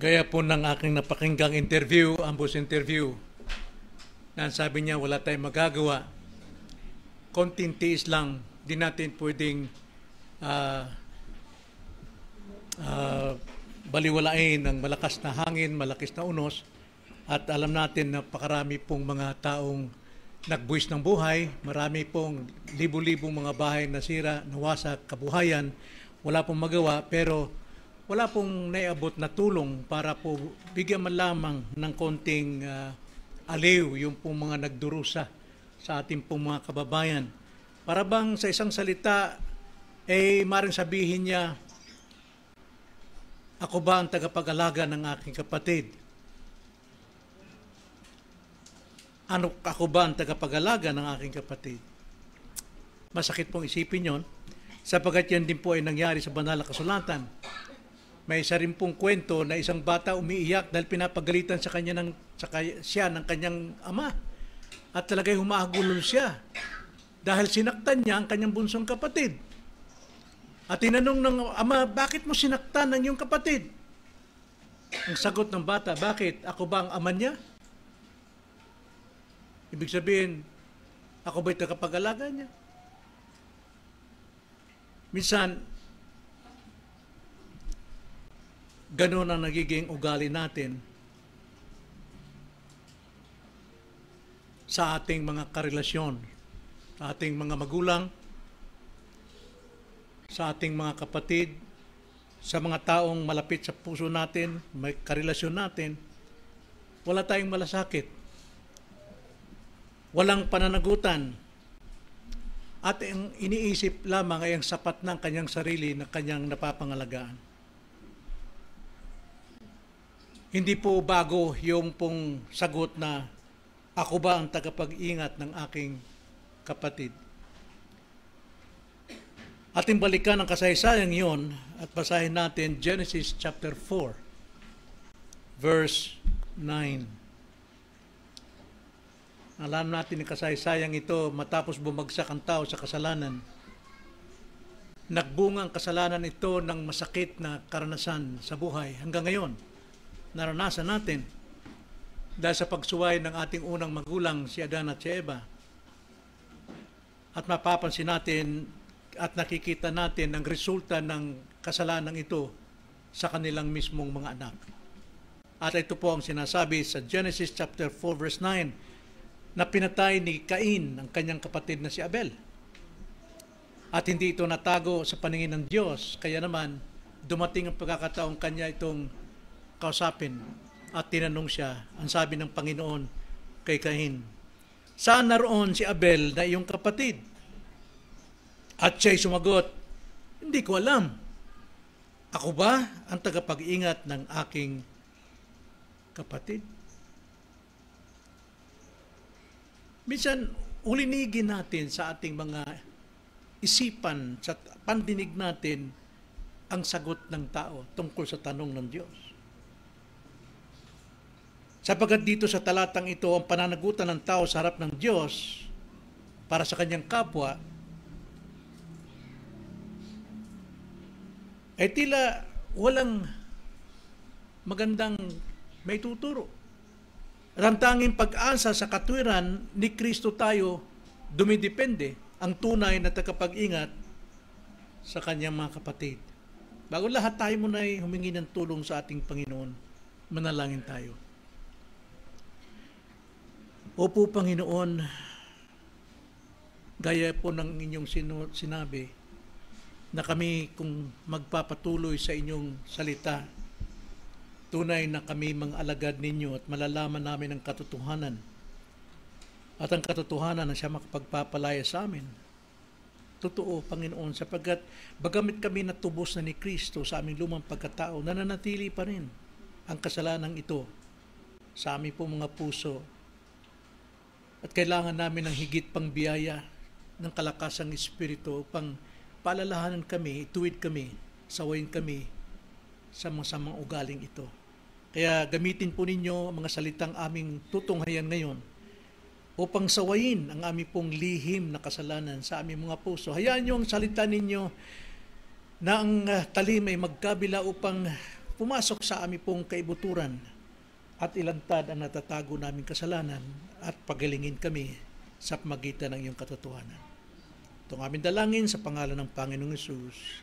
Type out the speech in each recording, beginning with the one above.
Gaya po ng aking napakinggang interview, ambos interview, na sabi niya wala tayong magagawa, konting tiis lang, di natin pwedeng baliwalain ng malakas na hangin, malakas na unos, at alam natin na napakarami pong mga taong nagbuwis ng buhay, marami pong libu-libong mga bahay nasira, nawasak, kabuhayan, wala pong magawa, pero wala pong naiabot na tulong para po bigyan man lamang ng konting aliw yung pong mga nagdurusa sa ating pong mga kababayan. Para bang sa isang salita, maring sabihin niya, ako ba ang tagapag-alaga ng aking kapatid? Ako ba ang tagapag-alaga ng aking kapatid? Masakit pong isipin yon, sapagkat yan din po ay nangyari sa banal na kasulatan. May isa rin pong kwento na isang bata umiiyak dahil pinapagalitan siya ng kanyang ama. At talaga'y humahagulol siya dahil sinaktan niya ang kanyang bunsong kapatid. At tinanong ng ama, bakit mo sinaktan ang iyong kapatid? Ang sagot ng bata, bakit? Ako ba ang ama niya? Ibig sabihin, ako ba'y tagapag-alaga niya? Minsan, ganoon ang nagiging ugali natin sa ating mga karelasyon, sa ating mga magulang, sa ating mga kapatid, sa mga taong malapit sa puso natin, may karelasyon natin. Wala tayong malasakit. Walang pananagutan. At ang iniisip lamang ay ang sapat ng kanyang sarili na kanyang napapangalagaan. Hindi po bago yung pong sagot na ako ba ang tagapag-ingat ng aking kapatid. Ating balikan ang kasaysayan yon at basahin natin Genesis chapter 4, verse 9. Alam natin ang kasaysayang ito matapos bumagsak ang tao sa kasalanan. Nagbunga ang kasalanan ito ng masakit na karanasan sa buhay hanggang ngayon. Naranasan natin dahil sa pagsuway ng ating unang magulang, si Adan at si Eva. At mapapansin natin at nakikita natin ang resulta ng kasalanan ito sa kanilang mismong mga anak. At ito po ang sinasabi sa Genesis chapter 4 verse 9 na pinatay ni Cain ang kanyang kapatid na si Abel. At hindi ito natago sa paningin ng Diyos, kaya naman dumating ang pagkakataong kanya itong kausapin at tinanong siya. Ang sabi ng Panginoon kay Cain, saan naroon si Abel na iyong kapatid? At siya'y sumagot, hindi ko alam. Ako ba ang tagapag-ingat ng aking kapatid? Minsan, ulinigin natin sa ating mga isipan, sa pandinig natin, ang sagot ng tao tungkol sa tanong ng Diyos. Sapagkat dito sa talatang ito, ang pananagutan ng tao sa harap ng Diyos para sa kanyang kapwa ay tila walang magandang may tuturo. At ang tanging pag-asa sa katwiran ni Kristo tayo dumidepende ang tunay na tagapag-ingat sa kanyang mga kapatid. Bago lahat tayo muna ay humingi ng tulong sa ating Panginoon, manalangin tayo. Opo, Panginoon, gaya po ng inyong sinabi, na kami kung magpapatuloy sa inyong salita, tunay na kami mga alagad ninyo at malalaman namin ang katotohanan. At ang katotohanan na siya makapagpapalaya sa amin. Totoo, Panginoon, sapagkat bagamit kami natubos na ni Kristo sa aming lumang pagkatao, nananatili pa rin ang kasalanang ito sa aming po mga puso. At kailangan namin ng higit pang biyaya ng kalakasang Espiritu upang paalalahanan kami, ituwid kami, sawayin kami sa masamang ugaling ito. Kaya gamitin po ninyo mga salitang aming tutunghayan ngayon upang sawayin ang aming pong lihim na kasalanan sa aming mga puso. Hayaan nyo ang salita ninyo na ang talim ay magkabila upang pumasok sa aming pong kaibuturan at ilantad ang natatago naming kasalanan at pagalingin kami sa pamagitan ng iyong katotohanan. Itong aming dalangin sa pangalan ng Panginoong Hesus.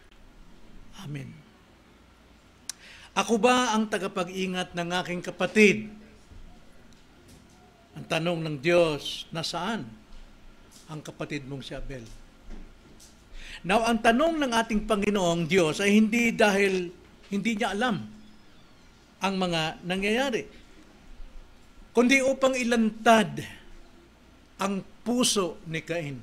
Amen. Ako ba ang tagapag-ingat ng aking kapatid? Ang tanong ng Diyos, nasaan ang kapatid mong si Abel? Now, ang tanong ng ating Panginoong Diyos ay hindi dahil hindi niya alam ang mga nangyayari, kundi upang ilantad ang puso ni Cain.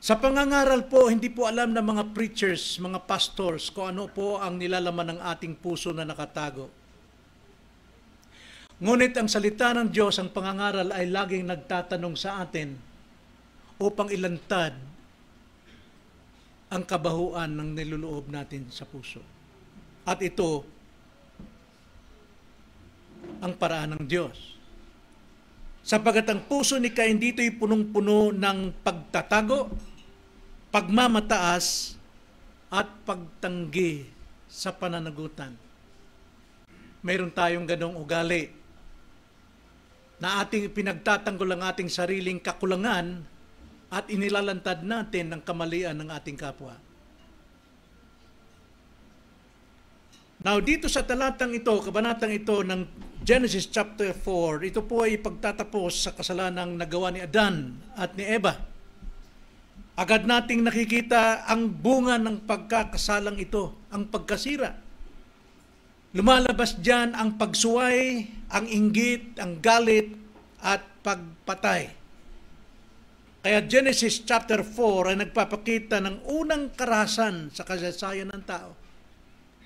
Sa pangangaral po, hindi po alam ng mga preachers, mga pastors, kung ano po ang nilalaman ng ating puso na nakatago. Ngunit ang salita ng Diyos, ang pangangaral ay laging nagtatanong sa atin upang ilantad ang kabahuan ng niluloob natin sa puso. At ito ang paraan ng Diyos. Sapagat ang puso ni Cain dito'y punong-puno ng pagtatago, pagmamataas, at pagtanggi sa pananagutan. Mayroon tayong ganong ugali na ating pinagtatanggol ang ating sariling kakulangan at inilalantad natin ang kamalian ng ating kapwa. Now, dito sa talatang ito, kabanatang ito ng Genesis chapter 4, ito po ay pagtatapos sa kasalanang nagawa ni Adan at ni Eva. Agad nating nakikita ang bunga ng pagkakasalang ito, ang pagkasira. Lumalabas diyan ang pagsuway, ang inggit, ang galit, at pagpatay. Kaya Genesis chapter 4 ay nagpapakita ng unang karahasan sa kasaysayan ng tao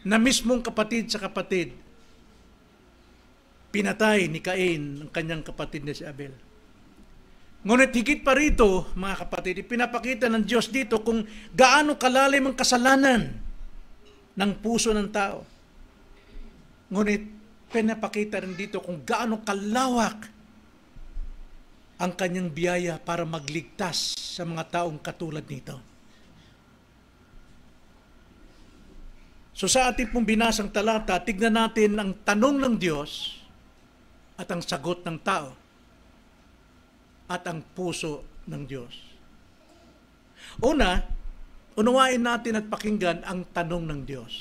na mismong kapatid sa kapatid. Pinatay ni Cain ang kanyang kapatid na si Abel. Ngunit higit pa rito, mga kapatid, ipinapakita ng Diyos dito kung gaano kalalim ang kasalanan ng puso ng tao. Ngunit pinapakita rin dito kung gaano kalawak ang kanyang biyaya para magligtas sa mga taong katulad nito. So sa ating pong binasang talata, tignan natin ang tanong ng Diyos at ang sagot ng tao at ang puso ng Diyos. Una, unawain natin at pakinggan ang tanong ng Diyos.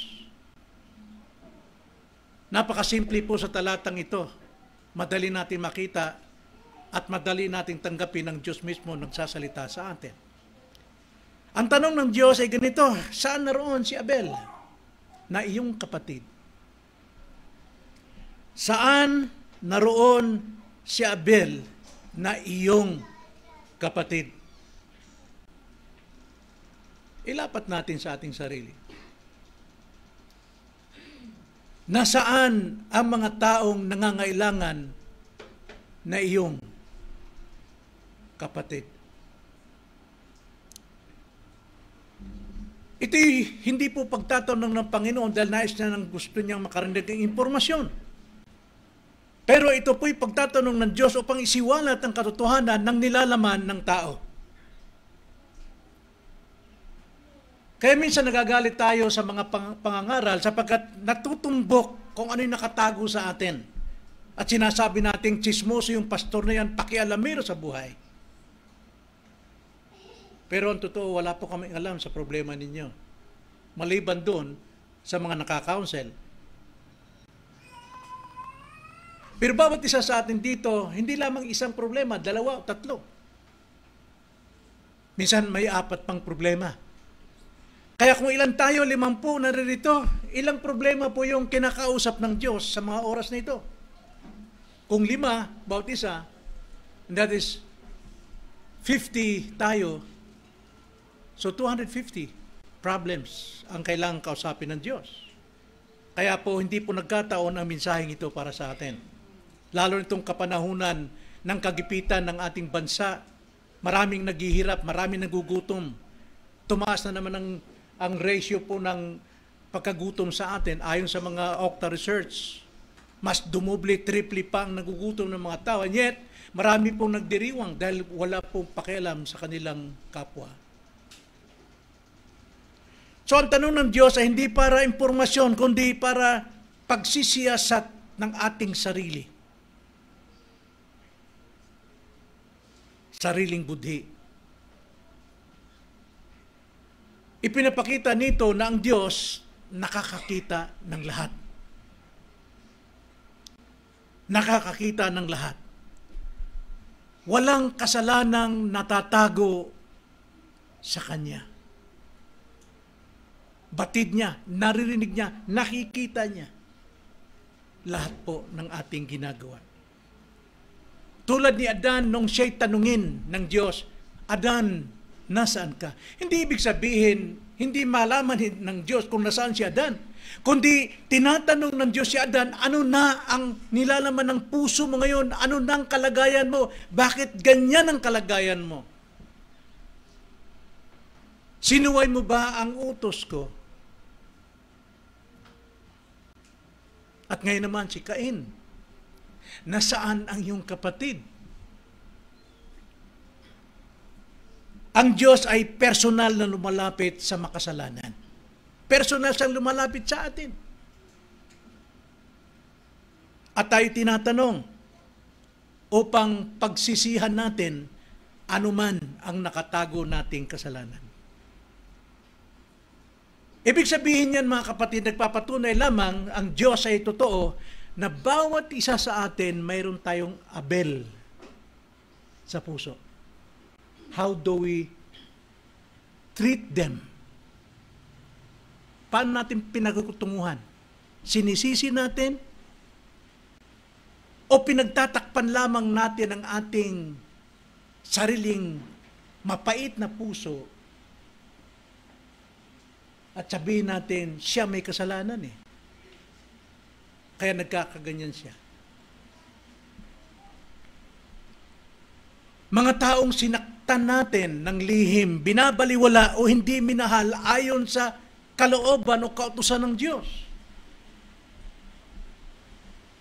Napakasimple po sa talatang ito. Madali natin makita at madali natin tanggapin ng Diyos mismo nagsasalita sa atin. Ang tanong ng Diyos ay ganito, saan naroon si Abel na iyong kapatid? Saan naroon si Abel na iyong kapatid? Ilapat natin sa ating sarili. Nasaan ang mga taong nangangailangan na iyong kapatid? Ito'y hindi po pagtatanong ng Panginoon dahil nais na ng gusto niyang makarinig ng impormasyon. Pero ito po'y pagtatanong ng Diyos upang isiwalat ang katotohanan ng nilalaman ng tao. Kaya minsan nagagalit tayo sa mga pangangaral sapagkat natutumbok kung ano yung nakatago sa atin. At sinasabi natin, chismoso yung pastor na yan, pakialamero sa buhay. Pero ang totoo, wala po kaming alam sa problema ninyo. Maliban doon sa mga nakakounsel. Pero bawat isa sa atin dito, hindi lamang isang problema, dalawa o tatlo. Minsan may 4 pang problema. Kaya kung ilan tayo, 50 naririto, ilang problema po yung kinakausap ng Diyos sa mga oras na ito. Kung 5, bawat isa, and that is 50 tayo, so 250 problems ang kailangang kausapin ng Diyos. Kaya po hindi po nagkataon ang mensaheng ito para sa atin. Lalo nitong kapanahunan ng kagipitan ng ating bansa, maraming naghihirap, maraming nagugutom. Tumaas na naman ang ratio po ng pagkagutom sa atin ayon sa mga Okta research. Mas dumoble, triple pa ang nagugutom ng mga tao. And yet, marami pong nagdiriwang dahil wala pong pakialam sa kanilang kapwa. So ang tanong ng Diyos ay hindi para impormasyon, kundi para pagsisiyasat ng ating sarili. Sariling budhi. Ipinapakita nito na ang Diyos nakakakita ng lahat. Nakakakita ng lahat. Walang kasalanang natatago sa Kanya. Batid niya, naririnig niya, nakikita niya lahat po ng ating ginagawa. Tulad ni Adan nung siya'y tanungin ng Diyos, Adan, nasaan ka? Hindi ibig sabihin, hindi malaman ng Diyos kung nasaan si Adan. Kundi tinatanong ng Diyos si Adan, ano na ang nilalaman ng puso mo ngayon? Ano na ang kalagayan mo? Bakit ganyan ang kalagayan mo? Sinuway mo ba ang utos ko? At ngayon naman si Cain, nasaan ang iyong kapatid? Ang Diyos ay personal na lumalapit sa makasalanan. Personal siyang lumalapit sa atin. At tayo tinatanong upang pagsisihan natin anuman ang nakatago nating kasalanan. Ibig sabihin yan mga kapatid, nagpapatunay lamang ang Diyos ay totoo na bawat isa sa atin mayroon tayong Abel sa puso. How do we treat them? Paano natin pinagkutunguhan? Sinisisi natin? O pinagtatakpan lamang natin ang ating sariling mapait na puso at sabihin natin, siya may kasalanan eh. Kaya nagkakaganyan siya. Mga taong sinaktan natin ng lihim, binabaliwala o hindi minahal ayon sa kalooban o kautusan ng Diyos.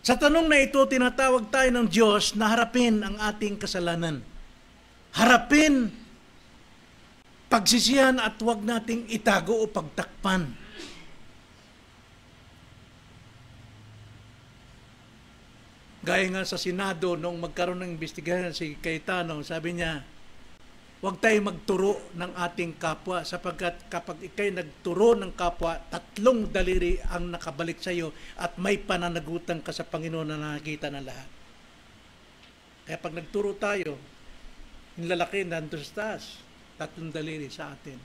Sa tanong na ito, tinatawag tayo ng Diyos na harapin ang ating kasalanan. Harapin, pagsisihan at huwag nating itago o pagtakpan. Gaya nga sa Senado, nung magkaroon ng investigasyon si Cayetano, sabi niya, huwag tayo magturo ng ating kapwa sapagkat kapag ikay nagturo ng kapwa, 3 daliri ang nakabalik sa iyo at may pananagutan ka sa Panginoon na nakikita ng lahat. Kaya pag nagturo tayo, yung lalaki nandun sa taas, 3 daliri sa atin.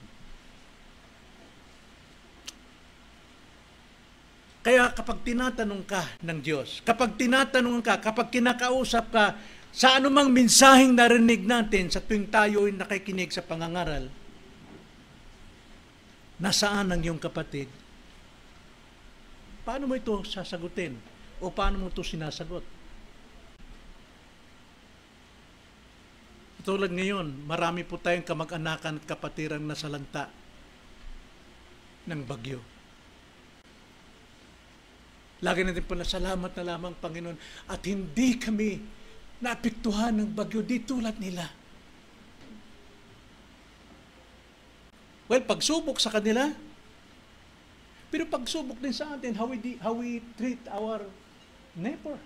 Kaya kapag tinatanong ka ng Diyos, kapag tinatanong ka, kapag kinakausap ka, sa anumang mensaheng narinig natin sa tuwing tayo ay nakikinig sa pangangaral, nasaan ang iyong kapatid? Paano mo ito sasagutin? O paano mo ito sinasagot? Tulad ngayon, marami po tayong kamag-anakan at kapatirang nasalanta ng bagyo. Lagi natin po na salamat na lamang, Panginoon, at hindi kami naapektuhan ng bagyo di tulad nila. Well, pagsubok sa kanila, pero pagsubok din sa atin, how we treat our neighbor.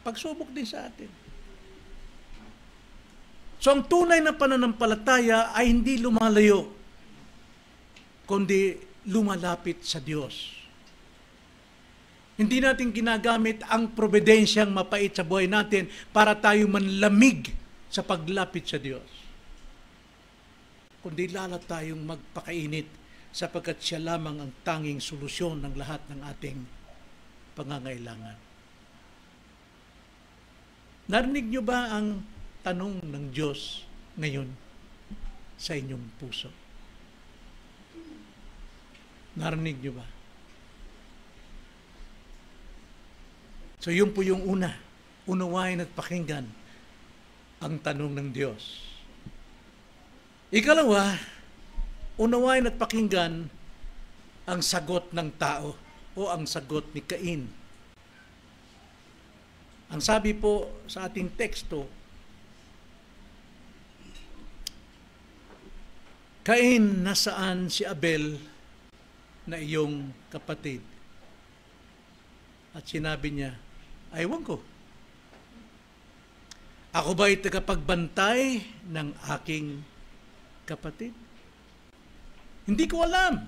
Pagsubok din sa atin. So, ang tunay na pananampalataya ay hindi lumalayo, kundi lumalapit sa Diyos. Hindi natin ginagamit ang probidensyang mapait sa buhay natin para tayo manlamig sa paglapit sa Diyos. Kundi lalo tayong magpakainit sapagkat siya lamang ang tanging solusyon ng lahat ng ating pangangailangan. Narinig niyo ba ang tanong ng Diyos ngayon sa inyong puso? Narinig niyo ba? So yun po yung una, unawain at pakinggan ang tanong ng Diyos. Ikalawa, unawain at pakinggan ang sagot ng tao o ang sagot ni Cain. Ang sabi po sa ating teksto, Cain, nasaan si Abel na iyong kapatid? At sinabi niya, aywan ko. Ako ba'y tagapagbantay ng aking kapatid? Hindi ko alam.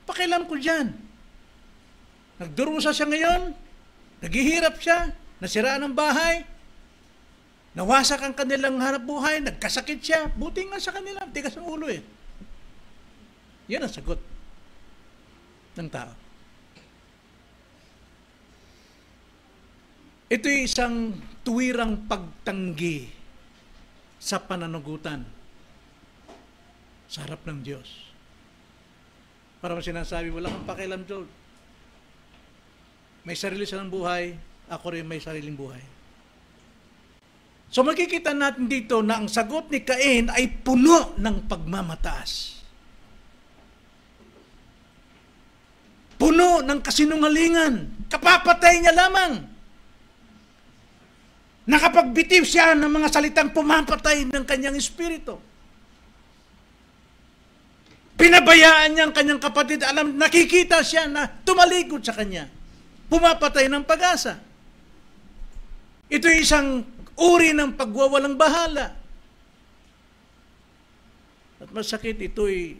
Pakialam ko dyan. Nagdurusa siya ngayon, naghihirap siya, nasiraan ang bahay, nawasak ang kanilang hanap buhay, nagkasakit siya, buti nga sa kanila, tigas ang ulo eh. Yan ang sagot ng tao. Ito'y isang tuwirang pagtanggi sa pananagutan sa harap ng Diyos. Para sinasabi, wala kang pakialam, Joel. May sarili silang buhay, ako rin may sariling buhay. So makikita natin dito na ang sagot ni Cain ay puno ng pagmamataas. Puno ng kasinungalingan. Kapapatay niya lamang. Nakapagbitiw siya ng mga salitang pumapatay ng kanyang espiritu. Pinabayaan niya ang kanyang kapatid. Alam, nakikita siya na tumalikod sa kanya. Pumapatay ng pag-asa. Ito ay isang uri ng pagwawalang bahala. At masakit, ito'y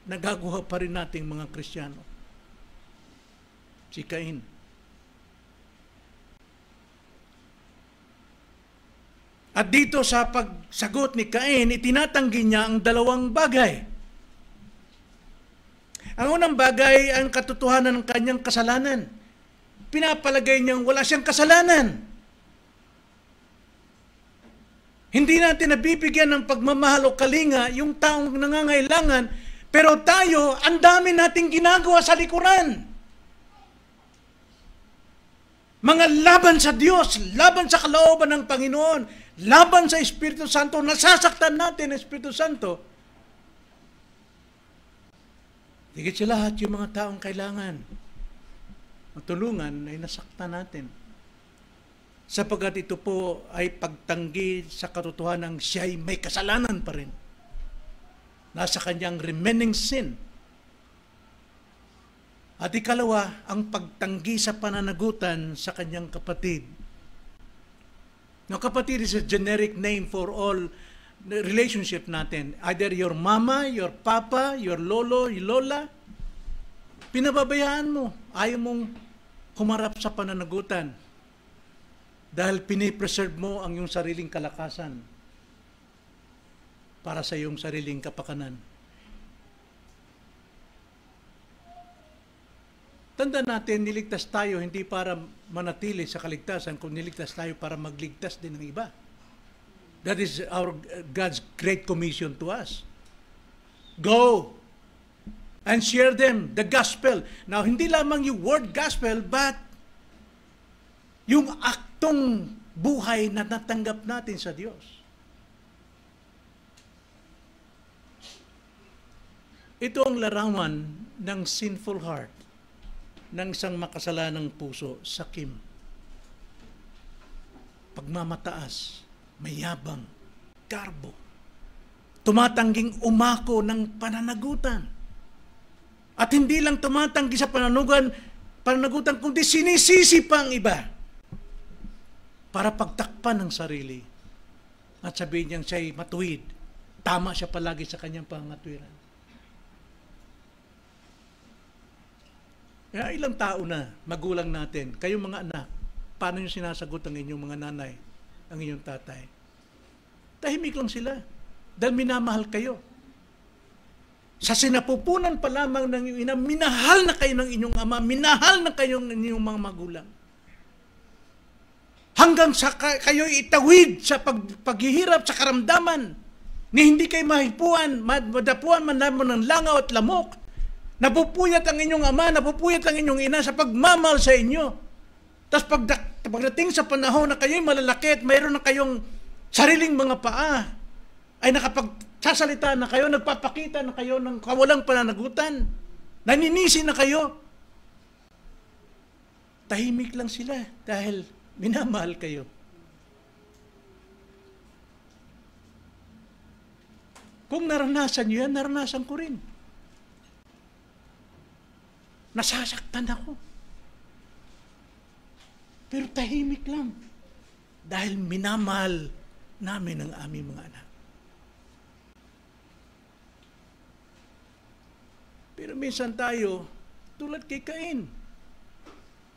nagagawa pa rin nating mga Kristiyano. Si Cain. At dito sa pagsagot ni Cain, itinatanggi niya ang dalawang bagay. Ang unang bagay ang katotohanan ng kanyang kasalanan. Pinapalagay niyang wala siyang kasalanan. Hindi natin nabibigyan ng pagmamahal o kalinga yung taong nangangailangan, pero tayo, ang dami nating ginagawa sa likuran. Mga laban sa Diyos, laban sa kalooban ng Panginoon, laban sa Espiritu Santo, nasasaktan natin ang Espiritu Santo. Higit sa lahat yung mga taong kailangan matulungan ay nasaktan natin. Sapagkat ito po ay pagtanggi sa katotohanan ng siya'y may kasalanan pa rin. Nasa kanyang remaining sin. At ikalawa, ang pagtanggi sa pananagutan sa kanyang kapatid. Now, kapatid is a generic name for all the relationship natin. Either your mama, your papa, your lolo, your lola. Pinababayaan mo. Ayaw mong humarap sa pananagutan. Dahil pinipreserve mo ang iyong sariling kalakasan para sa iyong sariling kapakanan. Tandaan natin, niligtas tayo hindi para manatili sa kaligtasan, kundi niligtas tayo para magligtas din ng iba. That is our God's great commission to us. Go and share them the gospel. Now, hindi lamang yung word gospel, but yung aktong buhay na natanggap natin sa Diyos. Ito ang larawan ng sinful heart, ng isang makasalanang puso, sakim, pagmamataas, mayabang, garbo, tumatangging umako ng pananagutan. At hindi lang tumatanggi sa pananagutan, kundi sinisisi pa ang iba para pagtakpan ng sarili. At sabihin niyang siya'y matuwid. Tama siya palagi sa kanyang pangatwiran. Kaya ilang tao na, magulang natin, kayong mga anak, paano yung sinasagot ang inyong mga nanay, ang inyong tatay? Tahimik lang sila. Dahil minamahal kayo. Sa sinapupunan pa lamang ng inyong ina, minahal na kayo ng inyong ama, minahal na kayo ng inyong mga magulang. Hanggang sa kayo'y itawid sa paghihirap sa karamdaman, ni hindi kayo mahipuan, madapuan man lamang ng langaw at lamok. Napupuyat ang inyong ama, napupuyat ang inyong ina sa pagmamahal sa inyo. Tapos pagdating sa panahon na kayo'y malalaki at mayroon na kayong sariling mga paa, ay nakapagsasalita na kayo, nagpapakita na kayo ng kawalang pananagutan, naninisi na kayo. Tahimik lang sila dahil minamahal kayo. Kung naranasan nyo yan, naranasan ko rin. Nasasaktan ako. Pero tahimik lang. Dahil minamahal namin ang aming mga anak. Pero minsan tayo, tulad kay Cain,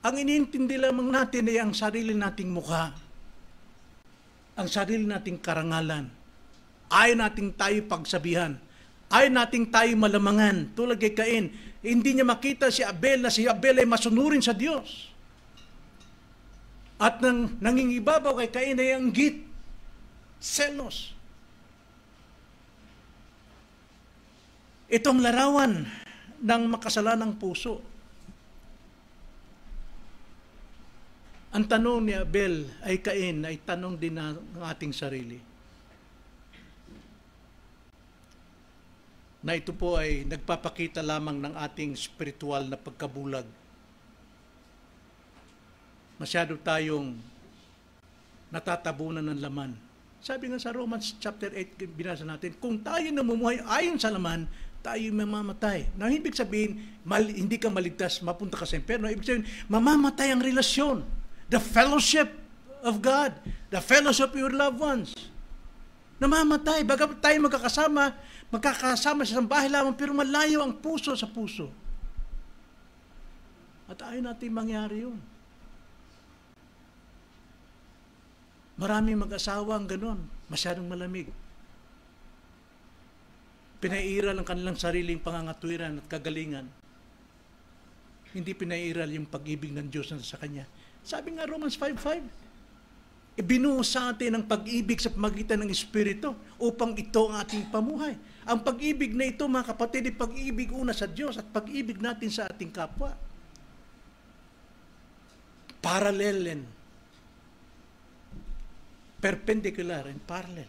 ang inintindi lamang natin ay ang sarili nating mukha, ang sarili nating karangalan. Ayaw nating tayo pagsabihan. Ayaw nating tayo malamangan. Tulad kay Cain, hindi niya makita si Abel na si Abel ay masunurin sa Diyos. At nangingibabaw kay Cain ay anggit, selos. Itong larawan ng makasalanang puso. Ang tanong ni Abel ay Cain ay tanong din ng ating sarili. Na ito po ay nagpapakita lamang ng ating spiritual na pagkabulag. Masyado tayong natatabunan ng laman. Sabi nga sa Romans chapter 8, binasa natin, kung tayo namumuhay ayon sa laman, tayo mamamatay. Na ibig sabihin, hindi ka maligtas, mapunta ka sa impyerno. Ibig sabihin, mamamatay ang relasyon. The fellowship of God. The fellowship of your loved ones. Namamatay. Baga tayo magkakasama sa isang bahay lamang, pero malayo ang puso sa puso. At ayaw natin mangyari yun. Maraming mag-asawa ang ganon. Masyadong malamig. Pinairal ang kanilang sariling pangangatwiran at kagalingan. Hindi pinairal yung pag-ibig ng Diyos sa Kanya. Sabi nga Romans 5:5, ibinuo sa atin ang pag-ibig sa pamagitan ng Espiritu upang ito ang ating pamuhay. Ang pag-ibig na ito, mga kapatid, ay pag-ibig una sa Diyos at pag-ibig natin sa ating kapwa. Parallel and perpendicular and parallel.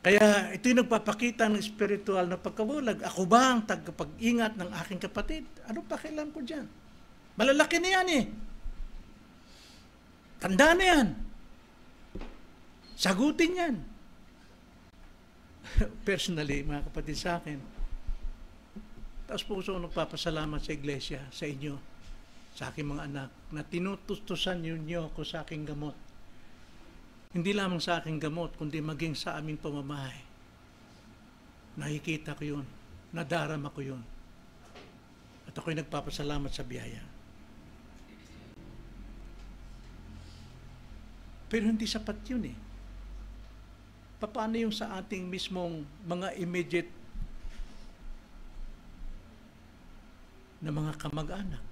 Kaya ito'y nagpapakita ng spiritual na pagkabulag. Ako ba ang tagapag-ingat ng aking kapatid? Ano pa kailan ko dyan? Malalaki na yan eh. Tanda na yan. Sagutin yan. Personally, mga kapatid sa akin, taos puso ko nagpapasalamat sa iglesia, sa inyo, sa aking mga anak, na tinutustusan niyo ako sa aking gamot. Hindi lamang sa aking gamot, kundi maging sa aming pamamahay. Nakikita ko yun. Nadarama ko yun. At ako'y nagpapasalamat sa biyaya. Pero hindi sapat yun eh. Paano yung sa ating mismong mga immediate na mga kamag-anak?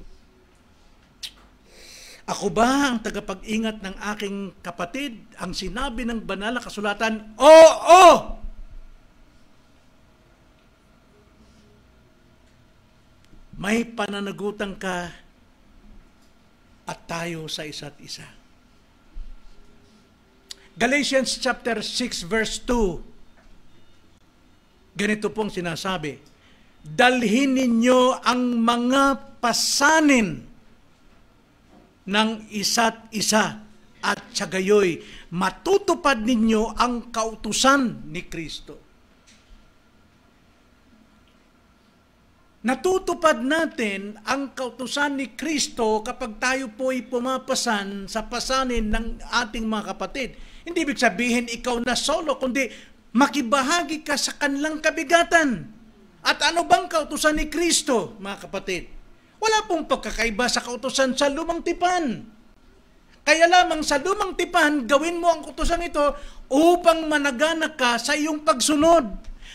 Ako ba ang tagapag-ingat ng aking kapatid? Ang sinabi ng banal na kasulatan, oo! May pananagutan ka at tayo sa isa't isa. Galatians chapter 6 verse 2. Ganito pong sinasabi, dalhin ninyo ang mga pasanin ng isa't isa at sa gayoy matutupad ninyo ang kautusan ni Kristo. Natutupad natin ang kautusan ni Kristo kapag tayo po'y pumapasan sa pasanin ng ating mga kapatid. Hindi ibig sabihin ikaw na solo, kundi makibahagi ka sa kanilang kabigatan. At ano bang kautusan ni Kristo, mga kapatid? Wala pong pagkakaiba sa kautusan sa lumang tipan. Kaya lamang sa lumang tipan, gawin mo ang kautusan ito upang managanak ka sa iyong pagsunod.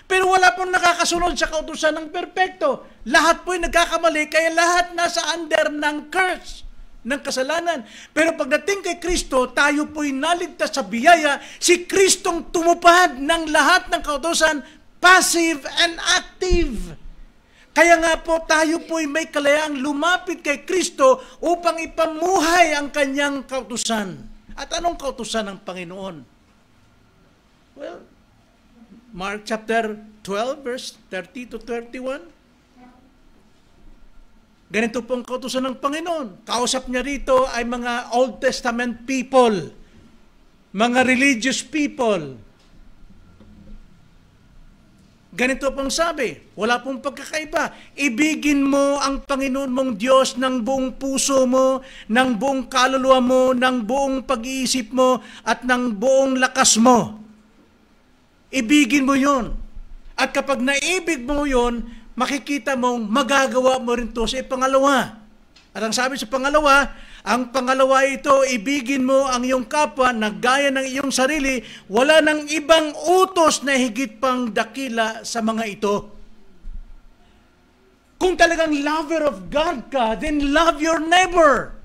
Pero wala pong nakakasunod sa kautusan ng perpekto. Lahat po'y nagkakamali, kaya lahat nasa under ng curse, ng kasalanan. Pero pagdating kay Kristo, tayo po'y naligtas sa biyaya. Si Kristong tumupad ng lahat ng kautusan, passive and active. Kaya nga po tayo po'y may kalayaang lumapit kay Kristo upang ipamuhay ang kanyang kautusan. At anong kautusan ng Panginoon? Well, Mark chapter 12 verse 30 to 31. Ganito pong kautusan ng Panginoon. Kausap niya rito ay mga Old Testament people, mga religious people, Ganito pong sabi, wala pong pagkakaiba. Ibigin mo ang Panginoon mong Diyos ng buong puso mo, ng buong kaluluwa mo, ng buong pag-iisip mo, at ng buong lakas mo. Ibigin mo yon. At kapag naibig mo yon, makikita mong magagawa mo rin to sa pangalawa. At ang sabi sa pangalawa, ang pangalawa ito, ibigin mo ang iyong kapwa na gaya ng iyong sarili, wala ng ibang utos na higit pang dakila sa mga ito. Kung talagang lover of God ka, then love your neighbor.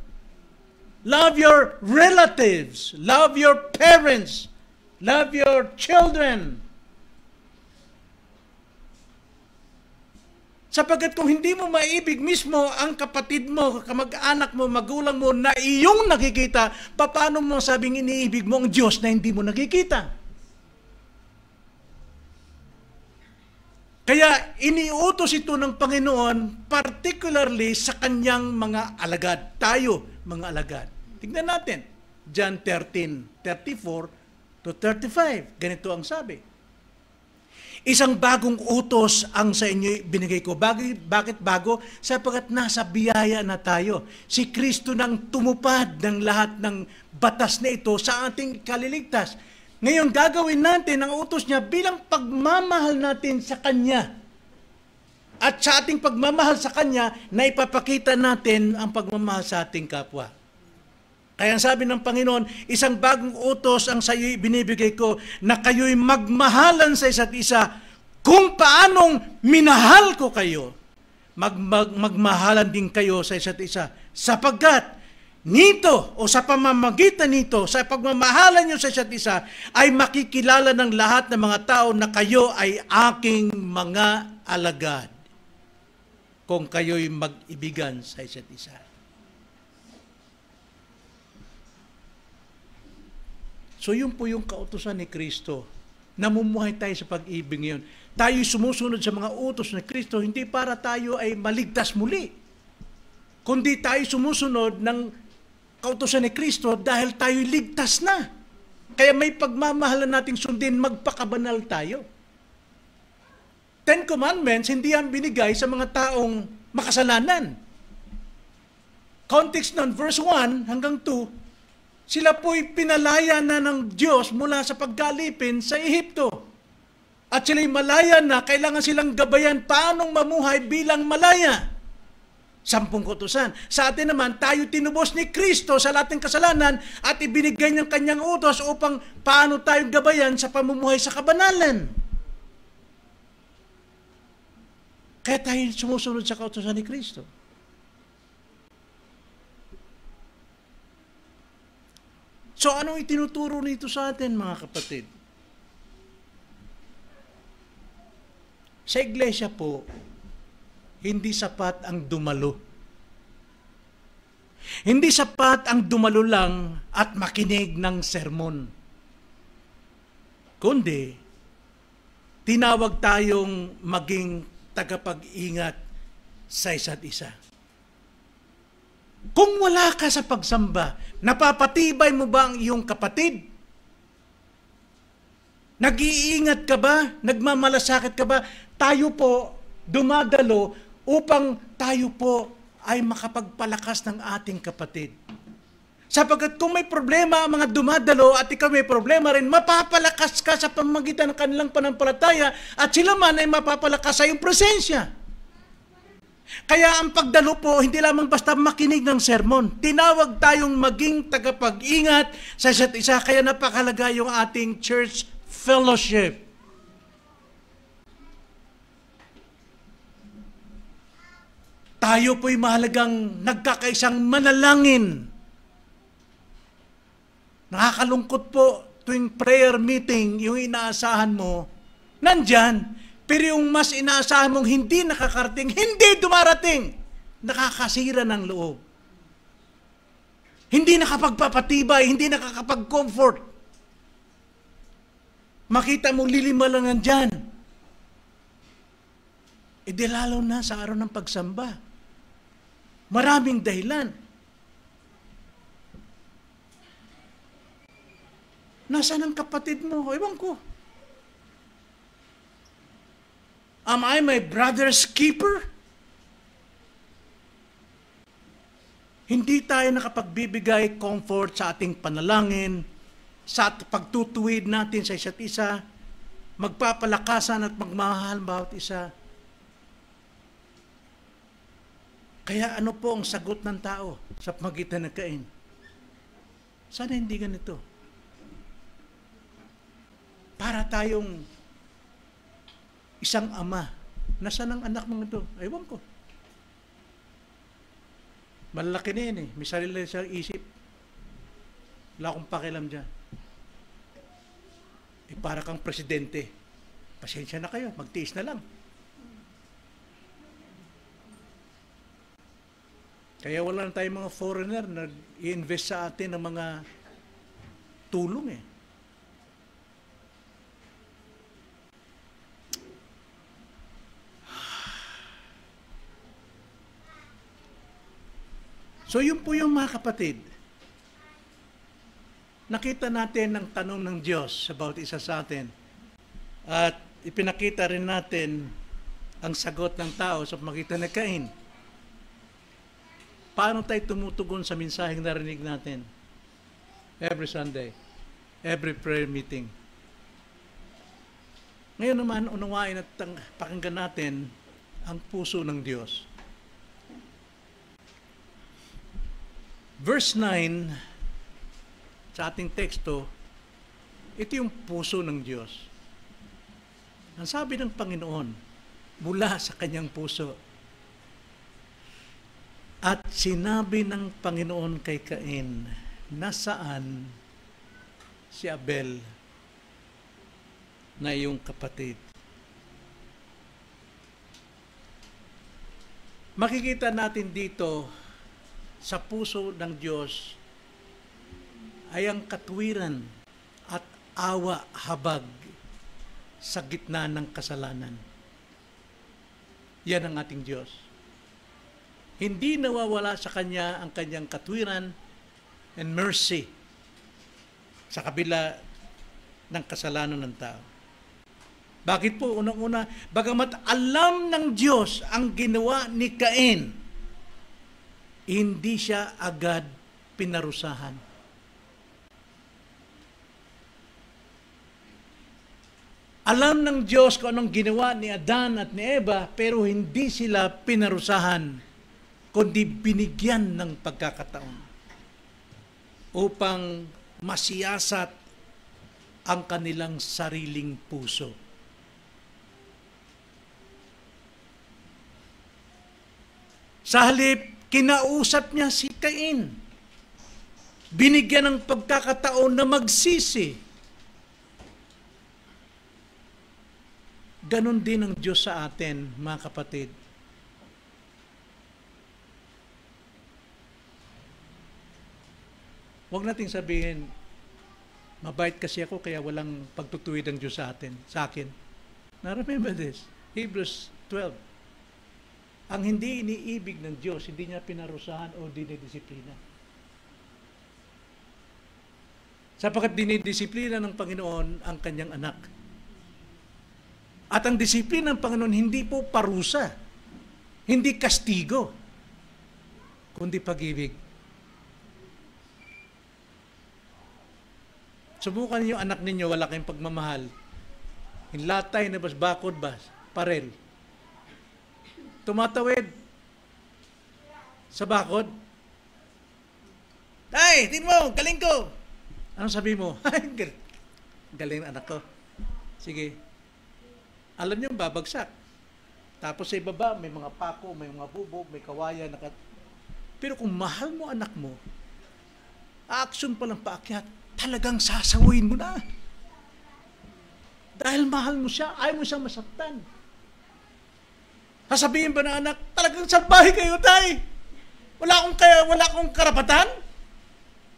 Love your relatives. Love your parents. Love your children. Sapagkat kung hindi mo maibig mismo ang kapatid mo, kamag-anak mo, magulang mo na iyong nakikita, paano mo sabing iniibig mo ang Diyos na hindi mo nakikita? Kaya iniutos ito ng Panginoon, particularly sa kanyang mga alagad. Tayo, mga alagad. Tignan natin. John 13:34 to 35. Ganito ang sabi. Isang bagong utos ang sa inyo binigay ko. Bakit bago? Sapagkat nasa biyaya na tayo. Si Kristo nang tumupad ng lahat ng batas na ito sa ating kaliligtas. Ngayon gagawin natin ang utos niya bilang pagmamahal natin sa Kanya. At sa ating pagmamahal sa Kanya, na ipapakita natin ang pagmamahal sa ating kapwa. Kaya ang sabi ng Panginoon, isang bagong utos ang sa iyo binibigay ko na kayo'y magmahalan sa isa't isa. Kung paanong minahal ko kayo, magmahalan din kayo sa isa't isa. Sapagkat nito o sa pamamagitan nito, sa pagmamahalan nyo sa isa't isa, ay makikilala ng lahat ng mga tao na kayo ay aking mga alagad. Kung kayo'y mag-ibigan sa isa't isa. So yun po yung kautusan ni Kristo. Namumuhay tayo sa pag-ibig ngayon. Tayo sumusunod sa mga utos ni Kristo, hindi para tayo ay maligtas muli. Kundi tayo sumusunod ng kautusan ni Kristo dahil tayo ligtas na. Kaya may pagmamahalan nating sundin, magpakabanal tayo. 10 Commandments, hindi yan binigay sa mga taong makasalanan. Context ng verse 1 hanggang 2, sila po'y pinalaya na ng Diyos mula sa pagkalipin sa Ehipto. At sila'y malaya na, kailangan silang gabayan paanong mamuhay bilang malaya. 10 kautusan. Sa atin naman, tayo tinubos ni Kristo sa lahat ng kasalanan at ibinigay ng kanyang utos upang paano tayo gabayan sa pamumuhay sa kabanalan. Kaya tayo sumusunod sa kautusan ni Kristo. So anong itinuturo nito sa atin, mga kapatid? Sa iglesia po, hindi sapat ang dumalo. Hindi sapat ang dumalo lang at makinig ng sermon. Kundi, tinawag tayong maging tagapag-ingat sa isa't isa. Kung wala ka sa pagsamba, napapatibay mo ba ang iyong kapatid? Nag-iingat ka ba? Nagmamalasakit ka ba? Tayo po dumadalo upang tayo po ay makapagpalakas ng ating kapatid. Sapagkat kung may problema ang mga dumadalo at ikaw may problema rin, mapapalakas ka sa pamamagitan ng kanilang pananampalataya at sila man ay mapapalakas sa iyong presensya. Kaya ang pagdalo po, hindi lamang basta makinig ng sermon. Tinawag tayong maging tagapag-ingat sa isa't isa. Kaya napakalaga yung ating church fellowship. Tayo po'y mahalagang nagkakaisang manalangin. Nakakalungkot po tuwing prayer meeting, yung inaasahan mo, nandyan. Pero yung mas inaasahan mong hindi nakakarating, hindi dumarating. Nakakasira ng loob. Hindi nakapagpapatibay, hindi nakakapag-comfort. Makita mo lilima lang nandyan. E di lalo na sa araw ng pagsamba. Maraming dahilan. Nasaan ang kapatid mo? Ewan ko. Am I my brother's keeper? Hindi tayo nakapagbibigay comfort sa ating panalangin, sa pagtutuwid natin sa isa't isa, magpapalakasan at magmahal bawat isa. Kaya ano po ang sagot ng tao sa pamagitan ng Cain? Sana hindi ganito. Para tayong isang ama. Nasaan ang anak mong ito? Ewan ko. Malaki na yun eh. May sarili na siyang isip. Wala akong pakialam dyan. Para kang presidente. Pasensya na kayo. Magtiis na lang. Kaya wala na tayong mga foreigner na i-invest sa atin ng mga tulong eh. So yun po yung mga kapatid. Nakita natin ang tanong ng Diyos about isa sa atin. At ipinakita rin natin ang sagot ng tao sa pamagitan ng Cain. Paano tayo tumutugon sa mensaheng narinig natin? Every Sunday. Every prayer meeting. Ngayon naman, unawain at pakinggan natin ang puso ng Diyos. Verse 9, sa ating teksto, ito yung puso ng Diyos. Ang sabi ng Panginoon, mula sa kanyang puso. At sinabi ng Panginoon kay Cain, nasaan si Abel na iyong kapatid? Makikita natin dito sa puso ng Diyos ay ang katwiran at awa habag sa gitna ng kasalanan. Yan ang ating Diyos. Hindi nawawala sa Kanya ang Kanyang katwiran and mercy sa kabila ng kasalanan ng tao. Bakit po? Unang-una, bagamat alam ng Diyos ang ginawa ni Cain, hindi siya agad pinarusahan. Alam ng Diyos kung anong ginawa ni Adan at ni Eva, pero hindi sila pinarusahan, kundi binigyan ng pagkakataon upang masiyasat ang kanilang sariling puso. Sa halip, kinausap niya si Cain. Binigyan ng pagkakataon na magsisi. Ganon din ang Diyos sa atin, mga kapatid. Huwag nating sabihin, mabait kasi ako kaya walang pagtutuwid ang Diyos sa akin. Now remember this, Hebrews 12. Ang hindi iniibig ng Diyos, hindi niya pinarusahan o dinidisiplina. Sapagkat dinidisiplina ng Panginoon ang kanyang anak. At ang disiplina ng Panginoon hindi po parusa, hindi kastigo, kundi pag-ibig. Subukan niyo anak ninyo, wala kayong pagmamahal. Hinlatay na bas, bakod bas, parel. Tumatawid sa bakod. Ay, tingin mo, galing ko. Anong sabi mo? Galing anak ko. Sige. Alam niyo, babagsak. Tapos sa ibaba, may mga pako, may mga bubog, may kawayan. Pero kung mahal mo anak mo, action pa lang paakyat, talagang sasawin mo na. Dahil mahal mo siya, ayaw mo siyang masaktan. Sasabihin ba ng anak, talagang salbahe kayo, tay? Wala akong karapatan?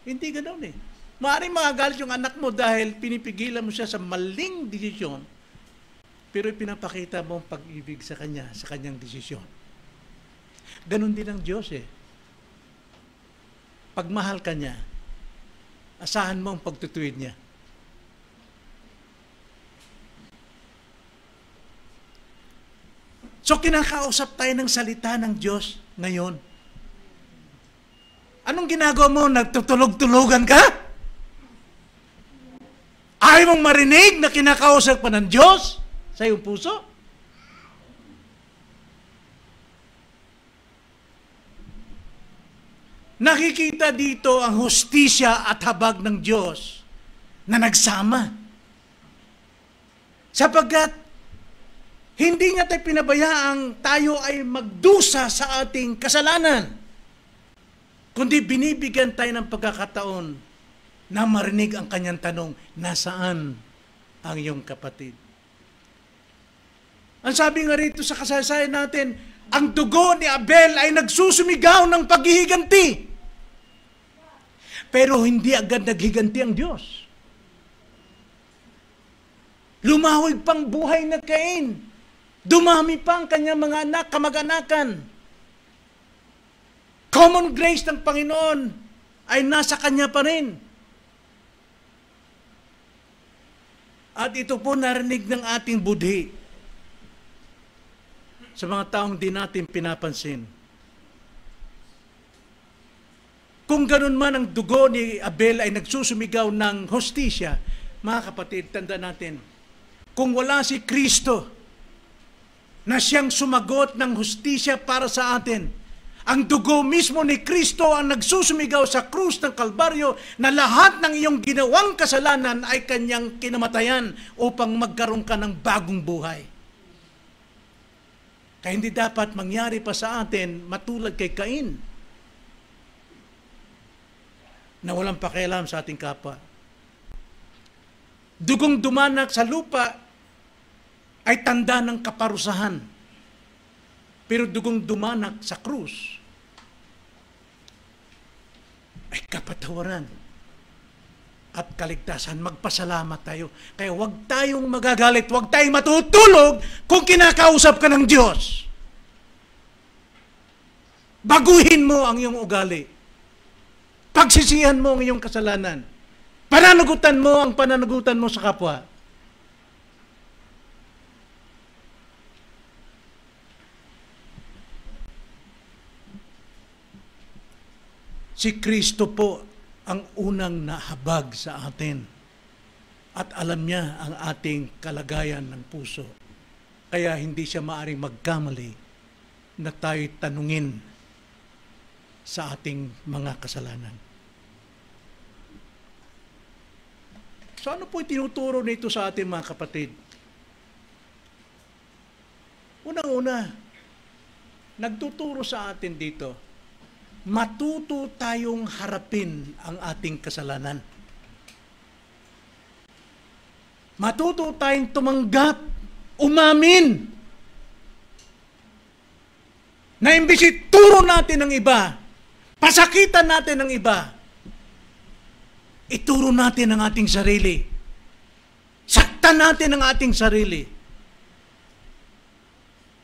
Hindi ganoon eh. Maaaring magagalit yung anak mo dahil pinipigilan mo siya sa maling desisyon, pero pinapakita mo ang pag-ibig sa kanya, sa kanyang desisyon. Ganon din ang Diyos eh. Pagmahal ka niya, asahan mo ang pagtutuwid niya. So kinakausap tayo ng salita ng Diyos ngayon. Anong ginagawa mo? Nagtutulog-tulugan ka? Ayaw mong marinig na kinakausap pa ng Diyos sa iyong puso? Nakikita dito ang hustisya at habag ng Diyos na nagsama. Sapagkat hindi nga tayo pinabayaang tayo ay magdusa sa ating kasalanan, kundi binibigyan tayo ng pagkakataon na marinig ang kanyang tanong, nasaan ang iyong kapatid? Ang sabi nga rito sa kasaysayan natin, ang dugo ni Abel ay nagsusumigaw ng paghihiganti. Pero hindi agad naghiganti ang Diyos. Lumawig pang buhay na Cain. Dumami pa ang kanyang mga anak, kamag-anakan. Common grace ng Panginoon ay nasa kanya pa rin. At ito po narinig ng ating budhi sa mga taong di natin pinapansin. Kung ganun man ang dugo ni Abel ay nagsusumigaw ng hustisya, mga kapatid, tanda natin, kung wala si Kristo na siyang sumagot ng hustisya para sa atin, ang dugo mismo ni Kristo ang nagsusumigaw sa krus ng Kalbaryo na lahat ng iyong ginawang kasalanan ay kanyang kinamatayan upang magkaroon ka ng bagong buhay. Kaya hindi dapat mangyari pa sa atin matulad kay Cain na walang pakialam sa ating kapwa. Dugong dumanak sa lupa ay tanda ng kaparusahan. Pero dugong dumanak sa krus ay kapatawaran at kaligtasan. Magpasalamat tayo. Kaya huwag tayong magagalit, huwag tayong matutulog kung kinakausap ka ng Diyos. Baguhin mo ang iyong ugali. Pagsisihan mo ang iyong kasalanan. Pananagutan mo ang pananagutan mo sa kapwa. Si Kristo po ang unang nahabag sa atin at alam niya ang ating kalagayan ng puso. Kaya hindi siya maaaring magkamali na tayo'y tanungin sa ating mga kasalanan. So ano po tinuturo nito sa ating mga kapatid? Unang-una, nagtuturo sa atin dito, matuto tayong harapin ang ating kasalanan. Matuto tayong tumanggap, umamin, na imbis ituro natin ang iba, pasakitan natin ang iba, ituro natin ang ating sarili. Saktan natin ang ating sarili.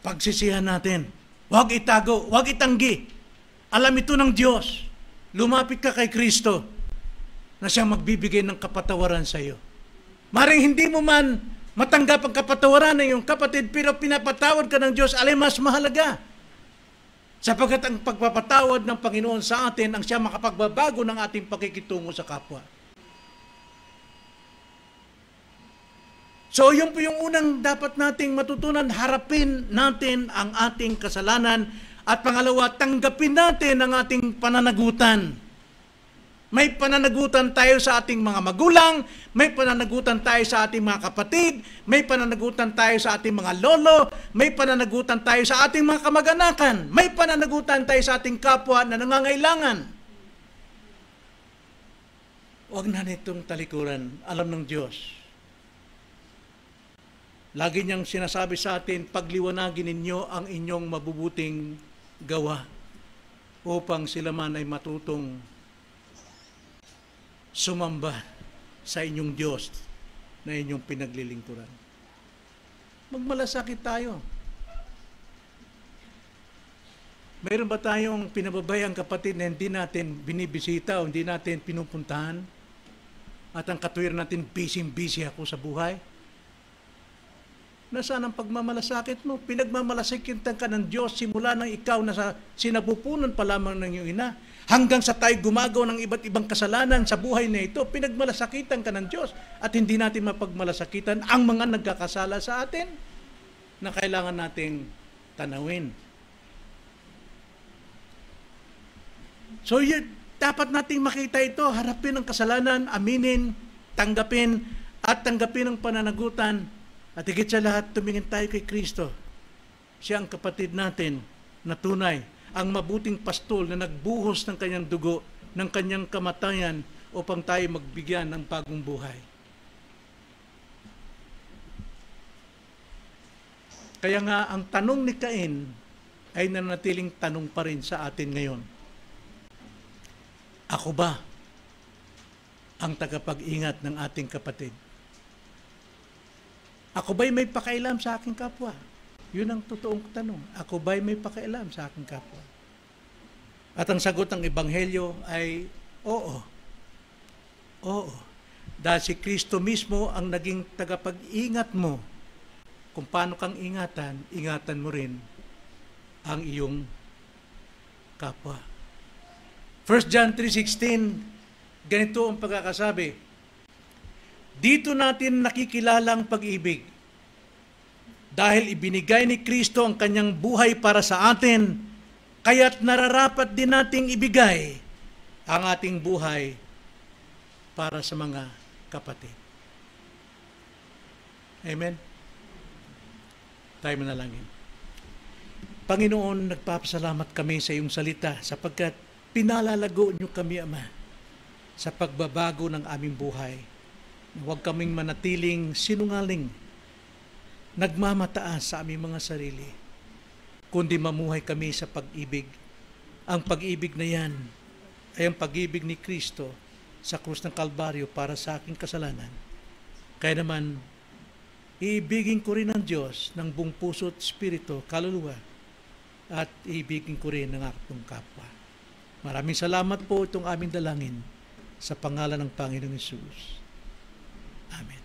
Pagsisihan natin. Huwag itago, huwag itanggi. Alam ito ng Diyos. Lumapit ka kay Kristo na siyang magbibigay ng kapatawaran sa iyo. Maring hindi mo man matanggap ang kapatawaran ng iyong kapatid, pero pinapatawad ka ng Diyos, alay mas mahalaga. Sapagkat ang pagpapatawad ng Panginoon sa atin ang siya makapagbabago ng ating pakikitungo sa kapwa. So, yun po yung unang dapat nating matutunan, harapin natin ang ating kasalanan. At pangalawa, tanggapin natin ang ating pananagutan. May pananagutan tayo sa ating mga magulang, may pananagutan tayo sa ating mga kapatid, may pananagutan tayo sa ating mga lolo, may pananagutan tayo sa ating mga kamag-anakan, may pananagutan tayo sa ating kapwa na nangangailangan. Huwag na nitong talikuran, alam ng Diyos. Lagi niyang sinasabi sa atin, pagliwanagin ninyo ang inyong mabubuting gawa upang sila man ay matutong sumamba sa inyong Diyos na inyong pinaglilingkuran. Magmalasakit tayo. Mayroon ba tayong pinababayang kapatid na hindi natin binibisita o hindi natin pinupuntahan? At ang katwiran natin, busy ako sa buhay? Nasaan ang pagmamalasakit mo? Pinagmamalasakitan ka ng Diyos simula nang ikaw na sa sinapupunan pa lamang ng iyong ina. Hanggang sa tayo gumagawa ng iba't ibang kasalanan sa buhay na ito, pinagmalasakitan ka ng Diyos. At hindi natin mapagmalasakitan ang mga nagkakasala sa atin na kailangan nating tanawin. So, dapat nating makita ito, harapin ang kasalanan, aminin, tanggapin, at tanggapin ang pananagutan. At higit sa lahat, tumingin tayo kay Kristo. Siya ang kapatid natin na tunay, ang mabuting pastol na nagbuhos ng kanyang dugo, ng kanyang kamatayan upang tayo magbigyan ng bagong buhay. Kaya nga, ang tanong ni Cain ay nanatiling tanong pa rin sa atin ngayon. Ako ba ang tagapag-ingat ng ating kapatid? Ako ba'y may pakialam sa aking kapwa? Yun ang totoong tanong. Ako ba'y may pakialam sa aking kapwa? At ang sagot ng Ebanghelyo ay oo. Oo. Dahil si Kristo mismo ang naging tagapag-ingat mo. Kung paano kang ingatan mo rin ang iyong kapwa. 1 John 3:16, ganito ang pagkakasabi. Dito natin nakikilala ang pag-ibig. Dahil ibinigay ni Kristo ang kanyang buhay para sa atin, kaya't nararapat din nating ibigay ang ating buhay para sa mga kapatid. Amen? Tayo manalangin. Panginoon, nagpapasalamat kami sa iyong salita sapagkat pinalalago niyo kami, Ama, sa pagbabago ng aming buhay. Huwag kaming manatiling sinungaling, nagmamataas sa aming mga sarili, kundi mamuhay kami sa pag-ibig. Ang pag-ibig na yan ay ang pag-ibig ni Kristo sa krus ng Kalbaryo para sa aking kasalanan. Kaya naman, iibigin ko rin ang Diyos ng buong puso at espiritu, kaluluwa, at iibigin ko rin ang aking kapwa. Maraming salamat po itong aming dalangin sa pangalan ng Panginoong Hesus. Amen.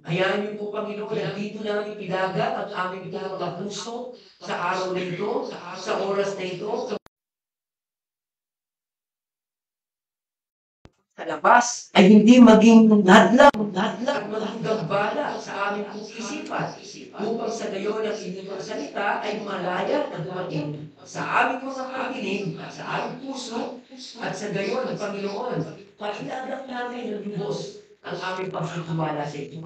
Hayaan niyo po, Panginoon, na dito namin pilaga at aming mga puso sa araw na ito, sa oras na ito, sa labas ay hindi maging nadlang at maging gambala sa aming isipan upang sa gayon ang inyong mga salita ay malaya na dumating sa aming mga pakinig, sa aming puso, at sa gayon, Panginoon, pakilagang namin ng Diyos ang aming pagsutumala sa inyo.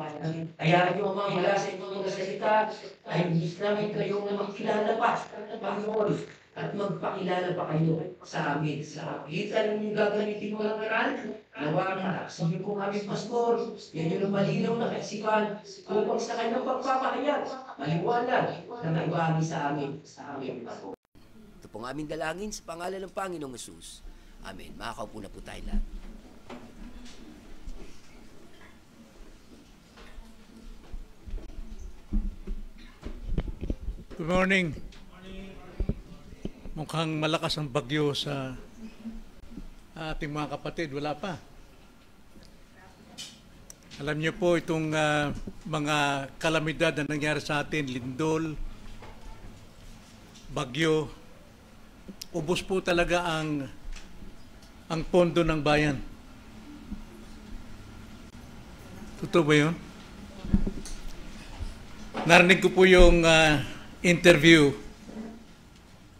Kaya yung mga mula sa inyong mga salita ay gusto namin kayong magkilala pa, Panginoon, at magpakilala pa kayo sa amin. Sa pagitan ng gagamitin mo ng aral, nawa na sabi ko aming pastor, yan yung malinaw na kaisipan upang sa kanyang pagpapahayag, maliwanag na naibagi sa amin. Ito pong aming dalangin sa pangalan ng Panginoong Hesus. Amen. Makakaupo na po tayo lahat. Good morning. Mukhang malakas ang bagyo sa ating mga kapatid. Wala pa. Alam niyo po itong mga kalamidad na nangyari sa atin, lindol, bagyo, ubos po talaga ang pondo ng bayan. Totoo ba yun? Narinig ko po yung interview,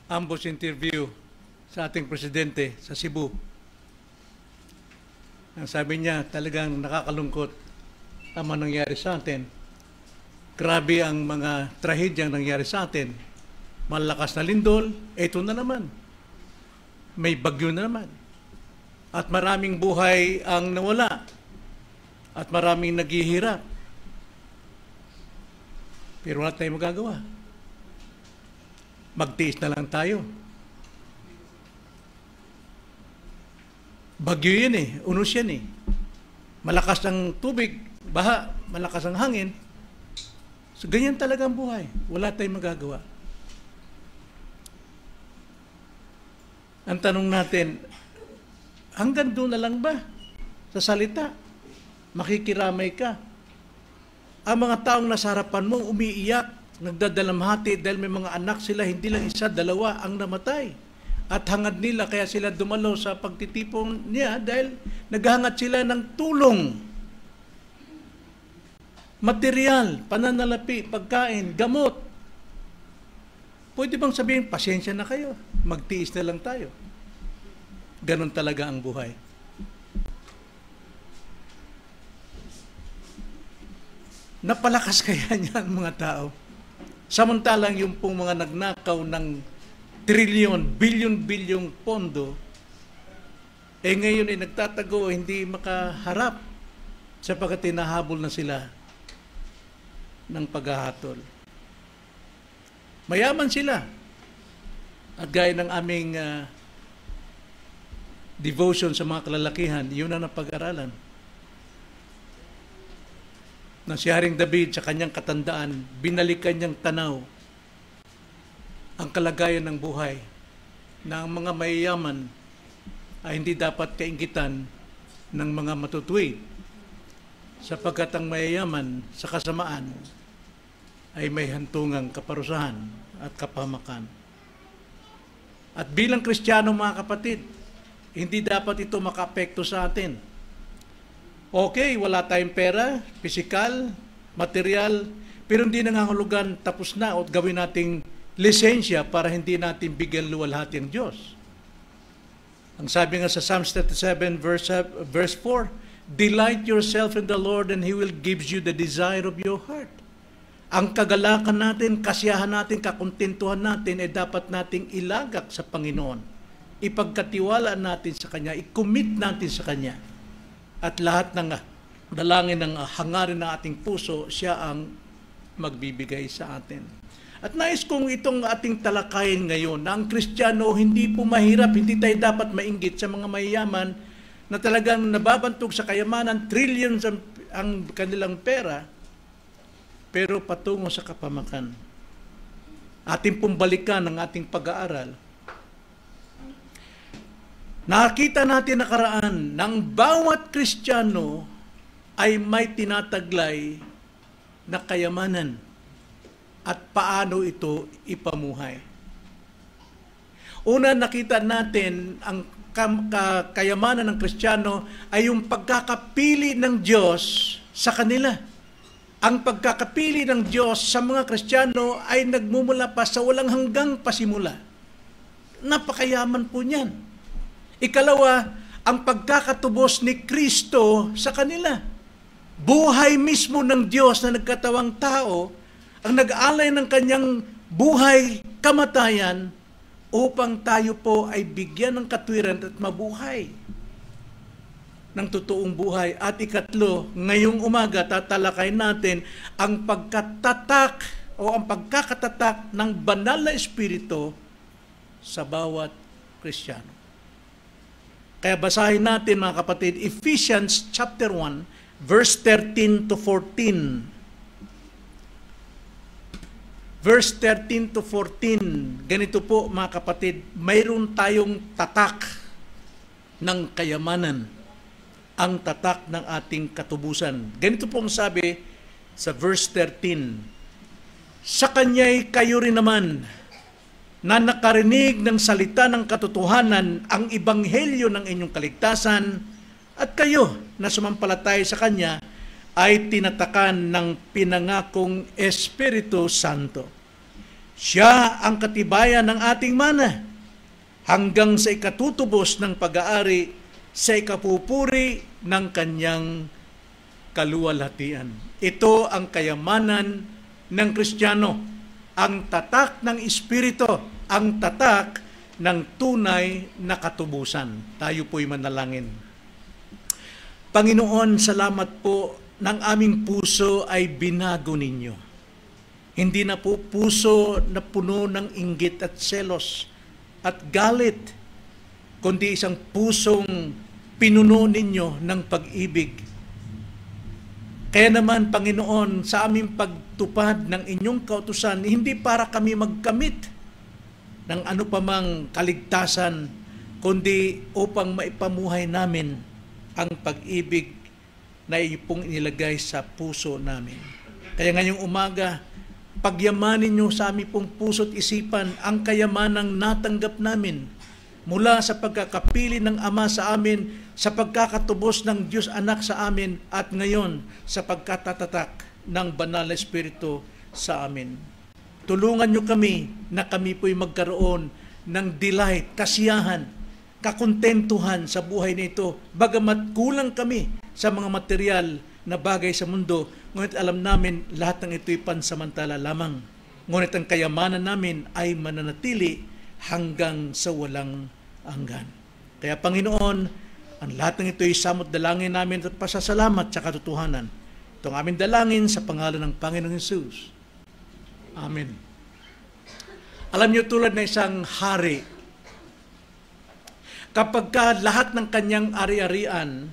ambush interview sa ating presidente sa Cebu. Ang sabi niya, talagang nakakalungkot ang mga nangyari sa atin. Grabe ang mga trahedyang nangyari sa atin. Malakas na lindol, eto na naman. May bagyo na naman. At maraming buhay ang nawala. At maraming naghihirap. Pero wala tayong magagawa. Magtiis na lang tayo. Bagyo yan eh, unos yan eh. Malakas ang tubig, baha, malakas ang hangin. So ganyan talaga ang buhay. Wala tayong magagawa. Ang tanong natin, hanggang doon na lang ba sa salita? Makikiramay ka. Ang mga taong nasa harapan mo umiiyak, nagdadalamhati dahil may mga anak sila, hindi lang isa, dalawa ang namatay. At hangad nila, kaya sila dumalo sa pagtitipon niya dahil naghangad sila ng tulong. Material, pananalapi, pagkain, gamot. Pwede bang sabihin, pasensya na kayo, magtiis na lang tayo. Ganon talaga ang buhay. Napalakas kaya niya ang mga tao. Samantalang yung pong mga nagnakaw ng trilyon, bilyon-bilyong pondo, ngayon ay nagtatago, hindi makaharap sapagkat tinahabol na sila ng paghahatol. Mayaman sila. At gaya ng aming devotion sa mga kalalakihan, yun ang napag-aralan. Na si Haring David sa kanyang katandaan, binalikan niyang tanaw ang kalagayan ng buhay na ang mga mayayaman ay hindi dapat kainggitan ng mga matutuwid sapagkat ang mayayaman sa kasamaan ay may hantungang kaparusahan at kapahamakan. At bilang Kristiyano, mga kapatid, hindi dapat ito makaapekto sa atin. Okay, wala tayong pera, pisikal, material, pero hindi nangangahulugan tapos na o gawin nating lisensya para hindi natin bigyan luwalhati ang Diyos. Ang sabi nga sa Psalms 37 verse 4, delight yourself in the Lord and He will give you the desire of your heart. Ang kagalakan natin, kasiyahan natin, kakontentuhan natin ay dapat nating ilagak sa Panginoon. Ipagkatiwala natin sa Kanya, i-commit natin sa Kanya. At lahat ng dalangin ng hangarin ng ating puso, siya ang magbibigay sa atin. At nais kong itong ating talakayin ngayon na ang Kristiyano hindi po mahirap, hindi tayo dapat mainggit sa mga mayayaman na talagang nababantog sa kayamanan, trillions ang kanilang pera, pero patungo sa kapamakan. Ating pong balikan ang ating pag-aaral. Nakita natin nakaraan ng bawat Kristiyano ay may tinataglay na kayamanan at paano ito ipamuhay. Una, nakita natin ang kayamanan ng Kristiyano ay yung pagkakapili ng Diyos sa kanila. Ang pagkakapili ng Diyos sa mga Kristiyano ay nagmumula pa sa walang hanggang pasimula. Napakayaman po niyan. Ikalawa, ang pagkakatubos ni Kristo sa kanila. Buhay mismo ng Diyos na nagkatawang tao ang nag-alay ng kanyang buhay, kamatayan, upang tayo po ay bigyan ng katwiran at mabuhay ng totoong buhay. At ikatlo, ngayong umaga tatalakay natin ang pagkatatak o ang pagkakatatak ng banal na espiritu sa bawat Kristiyano. Kaya basahin natin mga kapatid, Ephesians chapter 1, verse 13 to 14. Verse 13 to 14, ganito po mga kapatid, mayroon tayong tatak ng kayamanan, ang tatak ng ating katubusan. Ganito po ang sabi sa verse 13, sa Kanya'y kayo rin naman na nakarinig ng salita ng katotohanan, ang ebanghelyo ng inyong kaligtasan, at kayo na sumampalataya sa Kanya ay tinatakan ng pinangakong Espiritu Santo. Siya ang katibayan ng ating mana hanggang sa ikatutubos ng pag-aari sa ikapupuri ng Kanyang kaluwalhatian. Ito ang kayamanan ng Kristiyano, ang tatak ng Espiritu, ang tatak ng tunay na katubusan. Tayo po'y manalangin. Panginoon, salamat po ng aming puso ay binago ninyo. Hindi na po puso na puno ng inggit at selos at galit, kundi isang pusong pinuno ninyo ng pag-ibig. Kaya naman, Panginoon, sa aming pagtupad ng inyong kautusan, hindi para kami magkamit ng ano pamang kaligtasan, kundi upang maipamuhay namin ang pag-ibig na iyong inilagay sa puso namin. Kaya ngayong umaga, pagyamanin niyo sa aming pong puso't isipan ang kayamanang natanggap namin mula sa pagkakapili ng Ama sa amin, sa pagkakatubos ng Diyos Anak sa amin, at ngayon sa pagkatatatak ng Banal na Espiritu sa amin. Tulungan niyo kami na kami po'y magkaroon ng delight, kasiyahan, kakontentuhan sa buhay nito, bagamat kulang kami sa mga material na bagay sa mundo, ngunit alam namin lahat ng ito'y pansamantala lamang. Ngunit ang kayamanan namin ay mananatili hanggang sa walang hanggan. Kaya Panginoon, ang lahat ng ito'y samot dalangin namin at pasasalamat sa katotohanan. Itong aming dalangin sa pangalan ng Panginoong Hesus. Amen. Alam niyo, tulad na isang hari, kapag ka lahat ng kanyang ari-arian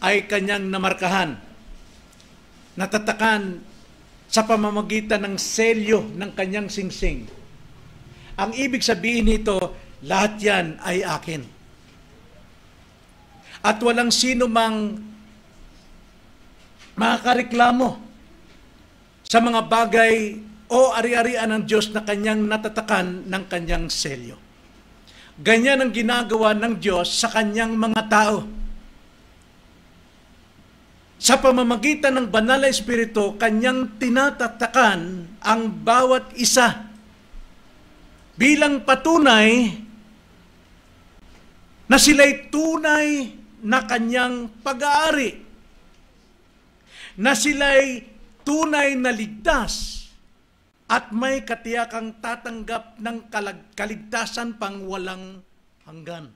ay kanyang namarkahan, natatakan sa pamamagitan ng selyo ng kanyang singsing. Ang ibig sabihin nito, lahat yan ay akin. At walang sino mang makakareklamo sa mga bagay o ari-arian ng Diyos na kanyang natatakan ng kanyang selyo. Ganyan ang ginagawa ng Diyos sa kanyang mga tao. Sa pamamagitan ng Banal na Espiritu, kanyang tinatatakan ang bawat isa bilang patunay na sila'y tunay na kanyang pag-aari, na sila'y tunay na ligtas at may katiyakang tatanggap ng kaligtasan pang walang hanggan.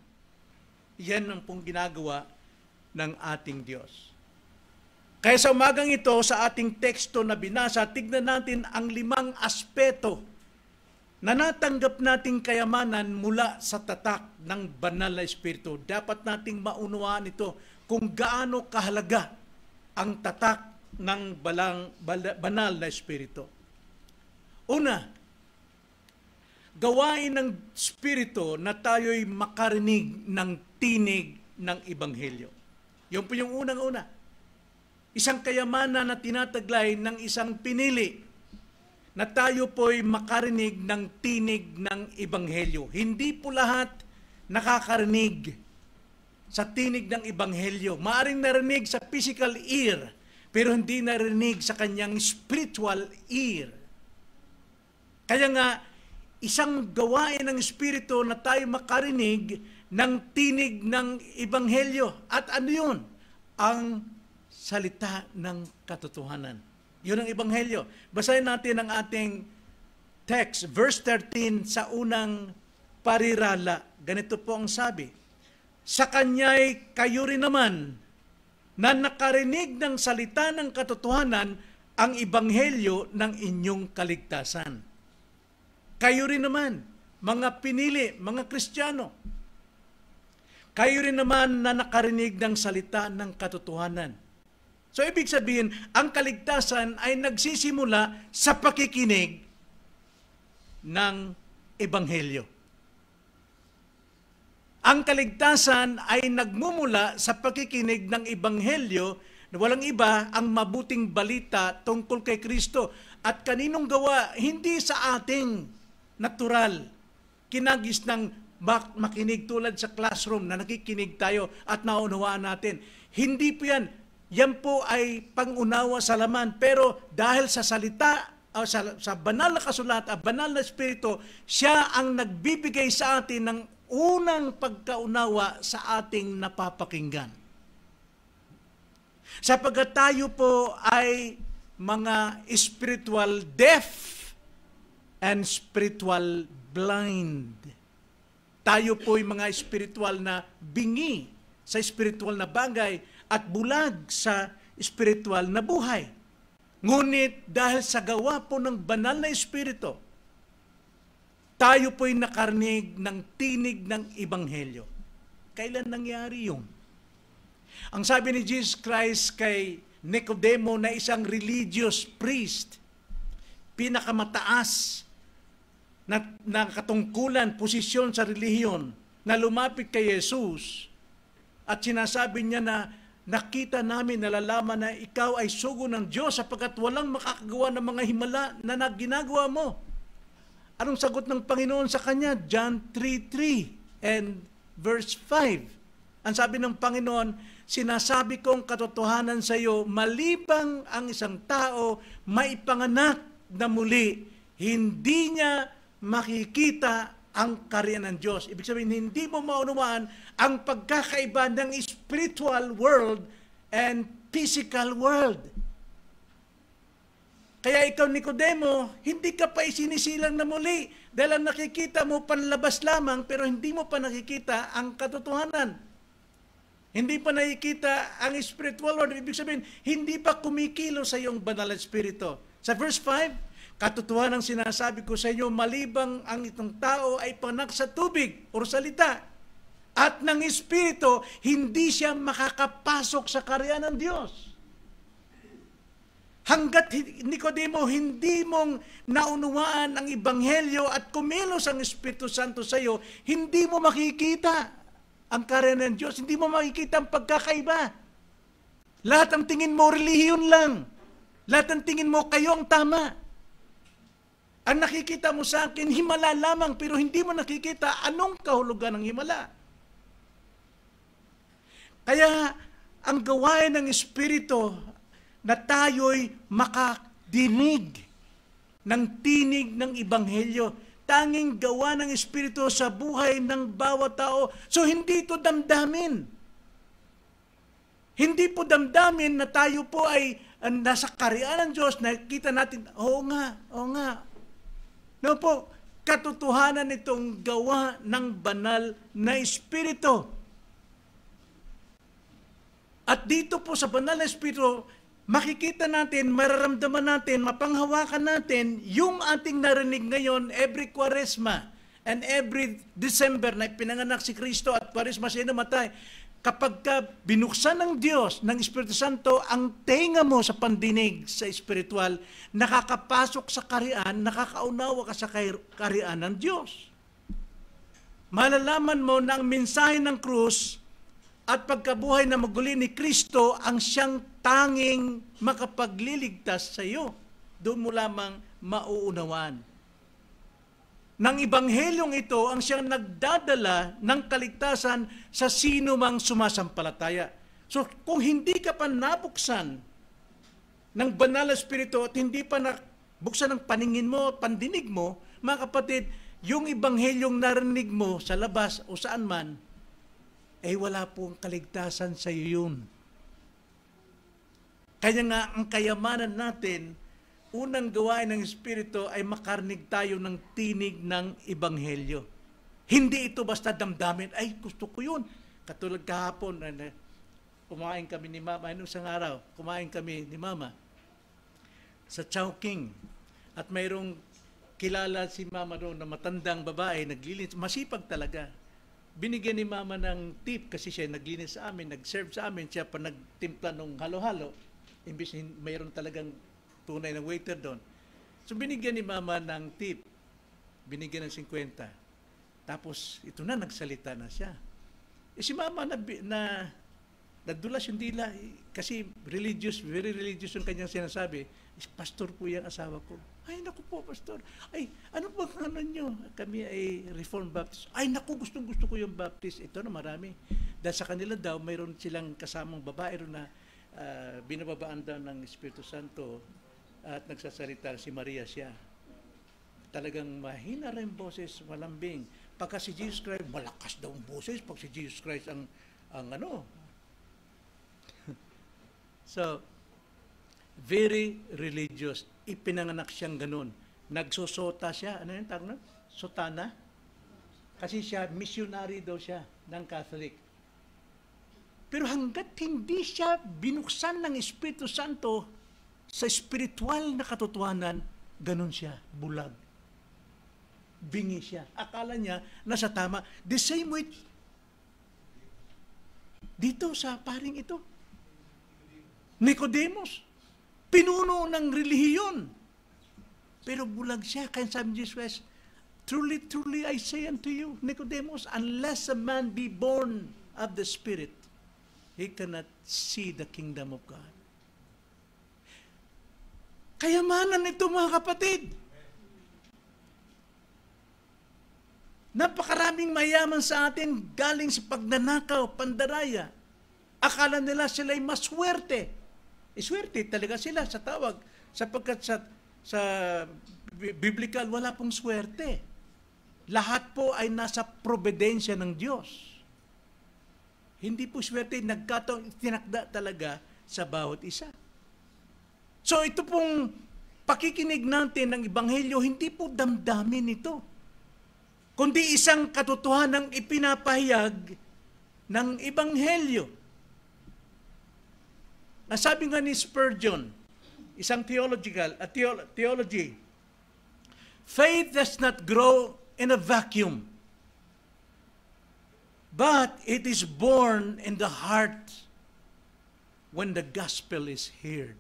Yan ang pong ginagawa ng ating Diyos. Kaya sa umagang ito, sa ating teksto na binasa, tignan natin ang 5 aspeto na natanggap nating kayamanan mula sa tatak ng Banal na Espiritu. Dapat nating maunawaan ito kung gaano kahalaga ang tatak ng Banal na Espiritu. Una, gawain ng Espiritu na tayo'y makarinig ng tinig ng Ebanghelyo. Yun po yung unang-una. isang kayamanan na tinataglay ng isang pinili na tayo po'y makarinig ng tinig ng Ebanghelyo. Hindi po lahat nakakarinig sa tinig ng Ebanghelyo. Maaring narinig sa physical ear, pero hindi narinig sa kanyang spiritual ear. Kaya nga, isang gawain ng Espiritu na tayo makarinig ng tinig ng Ebanghelyo. At ano yun? Ang salita ng katotohanan. Yun ang Ebanghelyo. Basahin natin ang ating text, verse 13 sa unang parirala. Ganito po ang sabi, sa Kanya'y kayo rin naman na nakarinig ng salita ng katotohanan ang Ebanghelyo ng inyong kaligtasan. Kayo rin naman, mga pinili, mga Kristiyano. Kayo rin naman na nakarinig ng salita ng katotohanan. So, ibig sabihin, ang kaligtasan ay nagsisimula sa pakikinig ng Ebanghelyo. Ang kaligtasan ay nagmumula sa pakikinig ng Ebanghelyo na walang iba ang mabuting balita tungkol kay Kristo. At kaninong gawa, hindi sa ating natural, kinagis ng makinig tulad sa classroom na nakikinig tayo at naunawaan natin. Hindi po yan. Yan po ay pangunawa sa laman. Pero dahil sa salita, sa banal na kasulatan, banal na Espiritu, siya ang nagbibigay sa atin ng unang pagkaunawa sa ating napapakinggan. Sapagkat tayo po ay mga spiritual deaf and spiritual blind. Tayo po ay mga spiritual na bingi sa spiritual na bagay at bulag sa spiritual na buhay. Ngunit dahil sa gawa po ng banal na Espiritu, tayo po'y nakarinig ng tinig ng Ebanghelyo. Kailan nangyari yun? Ang sabi ni Jesus Christ kay Nicodemo na isang religious priest, pinakamataas na katungkulan, posisyon sa relihiyon, na lumapit kay Jesus at sinasabi niya na nakita namin, nalalaman na ikaw ay sugo ng Diyos sapagkat walang makakagawa ng mga himala na ginagawa mo. Anong sagot ng Panginoon sa kanya? John 3:3 and verse 5. Ang sabi ng Panginoon, sinasabi kong katotohanan sa iyo, malibang ang isang tao maipanganak na muli, hindi niya makikita ang karya ng Diyos. Ibig sabihin, hindi mo maunawaan ang pagkakaiba ng spiritual world and physical world. Kaya ikaw, Nicodemo, hindi ka pa isinisilang na muli dahil ang nakikita mo panlabas lamang pero hindi mo pa nakikita ang katotohanan. Hindi pa nakikita ang spiritual world. Ibig sabihin, hindi pa kumikilo sa iyong banal na espiritu. Sa verse 5, katotohanan ang sinasabi ko sa inyo, malibang ang itong tao ay panak sa tubig o salita at ng Espiritu, hindi siya makakapasok sa karya ng Diyos. Hanggat, Nicodemo, hindi mong naunawaan ang Ebanghelyo at kumilos ang Espiritu Santo sa iyo, hindi mo makikita ang karya ng Diyos, hindi mo makikita ang pagkakaiba. Lahat ang tingin mo, relihiyon lang. Lahat ang tingin mo, kayo ang tama. Ang nakikita mo sa akin, himala lamang, pero hindi mo nakikita anong kahulugan ng himala. Kaya, ang gawain ng Espiritu na tayo'y makadinig ng tinig ng Ebanghelyo, tanging gawa ng Espiritu sa buhay ng bawat tao. So, hindi ito damdamin. Hindi po damdamin na tayo po ay nasa karyaan ng Diyos, nakikita natin, oo nga. No po, katotohanan itong gawa ng banal na Espiritu. At dito po sa banal na Espiritu, makikita natin, mararamdaman natin, mapanghawakan natin yung ating narinig ngayon every Kwaresma and every December na pinanganak si Kristo at Kwaresma siya namatay. Kapag ka binuksan ng Diyos, ng Espiritu Santo, ang tenga mo sa pandinig sa espiritual, nakakapasok sa karian, nakakaunawa ka sa karian ng Diyos. Malalaman mo na ang mensahe ng krus at pagkabuhay na muli ni Kristo ang siyang tanging makapagliligtas sa iyo. Doon mo lamang mauunawaan. Nang Ibanghelyong ito ang siyang nagdadala ng kaligtasan sa sino mang sumasampalataya. So kung hindi ka pa nabuksan ng banal na Espiritu at hindi pa nabuksan ng paningin mo, pandinig mo, mga kapatid, yung Ibanghelyong narinig mo sa labas o saan man, ay wala pong kaligtasan sa iyo yun. Kaya nga ang kayamanan natin, unang gawain ng Espiritu ay makarnig tayo ng tinig ng Ebanghelyo. Hindi ito basta damdamin, ay gusto ko yun. Katulad kahapon, kumain kami ni Mama, isang araw, kumain kami ni Mama sa Chowking. At mayroong kilala si Mama doon na matandang babae, naglilinis, masipag talaga. Binigyan ni Mama ng tip kasi siya naglinis sa amin, nag-serve sa amin, siya pa nagtimpla ng halo-halo. Imbis mayroon talagang tunay ng waiter doon. So binigyan ni Mama ng tip. Binigyan ng 50. Tapos ito na, nagsalita na siya. Si Mama nadulas yung dila kasi religious, very religious yung kanyang sinasabi. Pastor po yung asawa ko. Ay, naku po, Pastor. Ay, ano ba ano nyo? Kami ay Reformed Baptist. Ay, naku, gustong-gusto ko yung Baptist. Ito na marami. Dahil sa kanila daw, mayroon silang kasamang babae ron na binababaan daw ng Espiritu Santo at nagsasalita si Maria siya. Talagang mahina rin boses, malambing. Pagka si Jesus Christ, malakas daw ang boses. Pag si Jesus Christ ang ano. So, very religious. Ipinanganak siyang ganun. Nagsusota siya. Ano yung tawag nun? Sotana? Kasi siya, missionary daw siya ng Catholic. Pero hanggat hindi siya binuksan ng Espiritu Santo sa spiritual na katotohanan, ganun siya, bulag. Bingi siya. Akala niya nasa tama. The same way dito sa paring ito. Nicodemus, pinuno ng relihiyon. Pero bulag siya. Kaya sabi ni Jesus, truly, truly, I say unto you, Nicodemus, unless a man be born of the Spirit, he cannot see the kingdom of God. Kayamanan ito, mga kapatid. Napakaraming mayaman sa atin galing sa pagnanakaw, pandaraya. Akala nila sila'y maswerte. Swerte talaga sila sa tawag. Sapagkat sa biblical, wala pong swerte. Lahat po ay nasa providensya ng Diyos. Hindi po swerte, nagkataon, tinakda talaga sa bawat isa. So ito pong pakikinig natin ng Ebanghelyo, hindi po damdamin ito. Kundi isang katotohanan ng ipinapahayag ng Ebanghelyo. Nasabi nga ni Spurgeon, isang theology, faith does not grow in a vacuum, but it is born in the heart when the gospel is heard.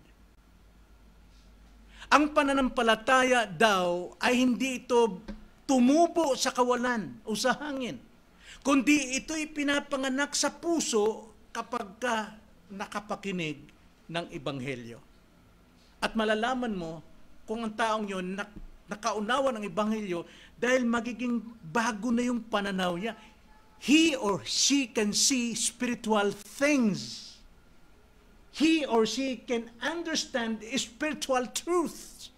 Ang pananampalataya daw ay hindi ito tumubo sa kawalan o sa hangin, kundi ito'y pinapanganak sa puso kapag ka nakapakinig ng Ebanghelyo. At malalaman mo kung ang taong yun nakaunawa ng Ebanghelyo dahil magiging bago na yung pananaw niya. He or she can see spiritual things. He or she can understand spiritual truths.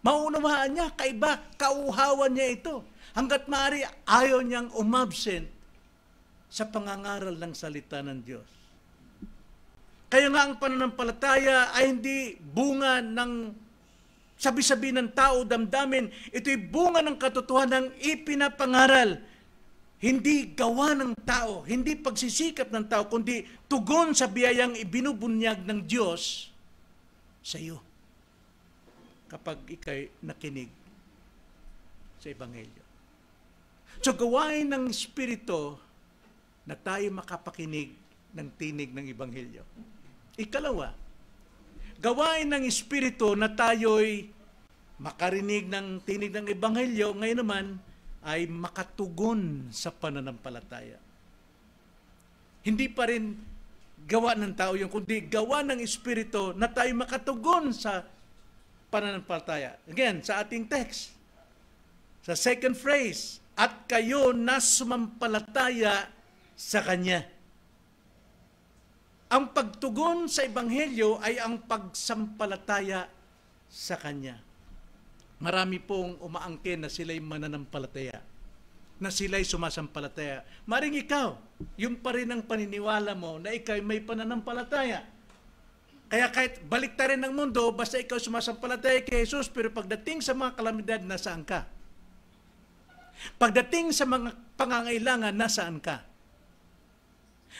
Maunawaan niya, kaiba, kauhawan niya ito. Hanggat maaari, ayaw niyang umabsent sa pangangaral ng salita ng Diyos. Kaya nga ang pananampalataya ay hindi bunga ng sabi-sabi ng tao, damdamin. Ito'y bunga ng katotohanan ng ipinapangaral. Hindi gawa ng tao, hindi pagsisikap ng tao, kundi tugon sa biyayang ibinubunyag ng Diyos sa iyo. Kapag ikay nakinig sa Ebanghelyo. So gawain ng Espiritu na tayo makapakinig ng tinig ng Ebanghelyo. Ikalawa, gawain ng Espiritu na tayo'y makarinig ng tinig ng Ebanghelyo, ngayon naman ay makatugon sa pananampalataya. Hindi pa rin gawa ng tao yun, kundi gawa ng Espiritu na tayo makatugon sa pananampalataya. Again, sa ating text, sa second phrase, at kayo na sumampalataya sa Kanya. Ang pagtugon sa Ebanghelyo ay ang pagsampalataya sa Kanya. Marami pong umaangkin na sila'y mananampalataya, na sila'y sumasampalataya. Maring ikaw, yung pa rin ang paniniwala mo na ikaw may pananampalataya. Kaya kahit baliktarin ng mundo, basta ikaw sumasampalataya kay Jesus, pero pagdating sa mga kalamidad, nasaan ka? Pagdating sa mga pangangailangan, nasaan ka?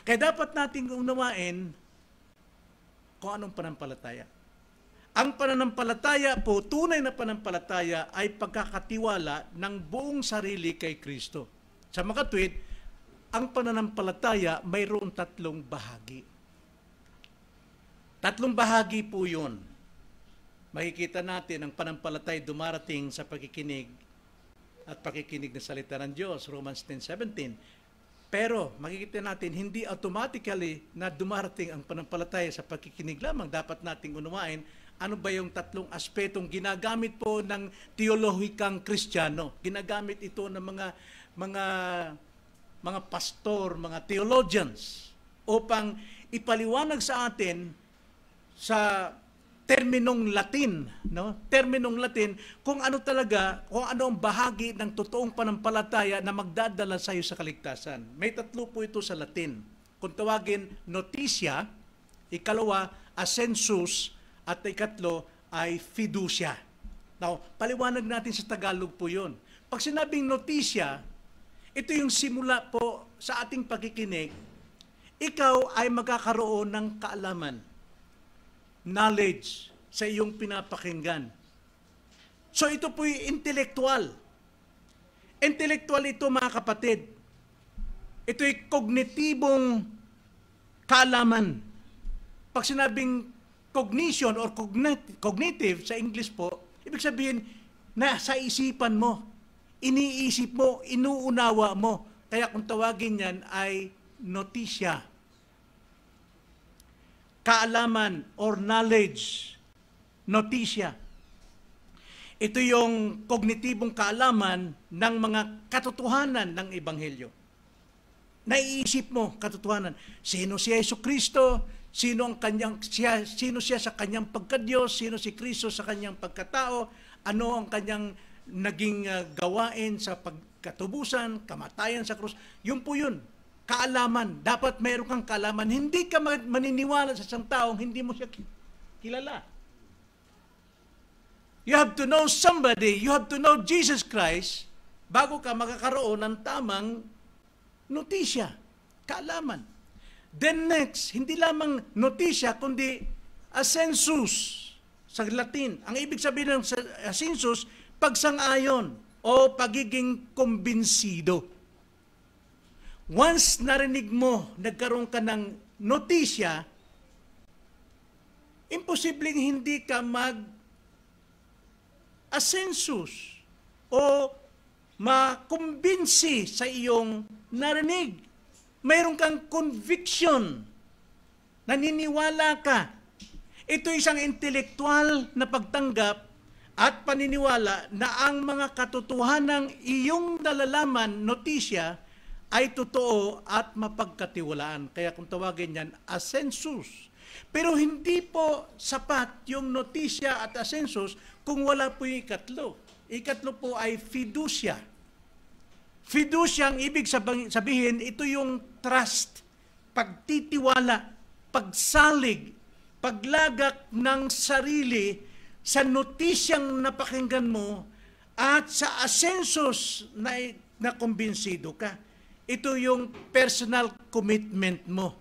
Kaya dapat nating unawain kung anong pananampalataya. Ang pananampalataya po, tunay na pananampalataya ay pagkakatiwala ng buong sarili kay Kristo. Sa mga tweet, ang pananampalataya mayroon tatlong bahagi. Tatlong bahagi po yun. Makikita natin ang pananampalataya dumarating sa pagkikinig at pakikinig ng salita ng Diyos, Romans 10:17. Pero makikita natin, hindi automatically na dumarating ang pananampalataya sa pagkikinig lamang. Dapat nating unawain ano ba yung tatlong aspetong ginagamit po ng teolohikang Kristiyano. Ginagamit ito ng mga pastor, mga theologians upang ipaliwanag sa atin sa terminong Latin, no? Terminong Latin kung ano talaga, kung ano ang bahagi ng totoong pananampalataya na magdadala sa iyo sa kaligtasan. May tatlo po ito sa Latin. Kung tawagin noticia, ikalawa assensus, at ikatlo ay fiducia. Now, paliwanag natin sa Tagalog po 'yon. Pag sinabing noticia, ito yung simula po sa ating pagkikinig. Ikaw ay magkakaroon ng kaalaman, knowledge sa iyong pinapakinggan. So ito po yung intellectual. Intellectual ito, mga kapatid. Ito yung kognitibong kaalaman. Pag sinabing cognition or cognitive sa English po, ibig sabihin na sa isipan mo, iniisip mo, inuunawa mo. Kaya kung tawagin yan ay notisya. Kaalaman or knowledge, notisya. Ito yung kognitibong kaalaman ng mga katotohanan ng Ebanghelyo. Naiisip mo, katotohanan. Sino si Jesucristo? Sino siya sa kanyang pagkadiyos? Sino si Kristo sa kanyang pagkatao? Ano ang kanyang naging gawain sa pagkatubusan, kamatayan sa krus? Yun po yun. Kaalaman. Dapat mayroon kang kaalaman. Hindi ka maniniwala sa isang taong hindi mo siya kilala. You have to know somebody. You have to know Jesus Christ bago ka makakaroon ng tamang notisya, kaalaman. Then next, hindi lamang notisya, kundi assensus sa Latin. Ang ibig sabihin ng assensus, pagsang-ayon o pagiging kumbinsido. Once narinig mo, nagkaroon ka ng notisya, imposibleng hindi ka mag-assensus o makumbinsi sa iyong narinig. Mayroon kang conviction, naniniwala ka. Ito isang intelektual na pagtanggap at paniniwala na ang mga katotohanang iyong nalalaman, notisya, ay totoo at mapagkatiwalaan. Kaya kung tawagin yan, assensus. Pero hindi po sapat yung notisya at assensus kung wala po yung ikatlo. Ikatlo po ay fiducia. Fiducia, ang ibig sabihin, ito yung trust, pagtitiwala, pagsalig, paglagak ng sarili sa notisyang napakinggan mo at sa assensus na kumbinsido ka. Ito yung personal commitment mo.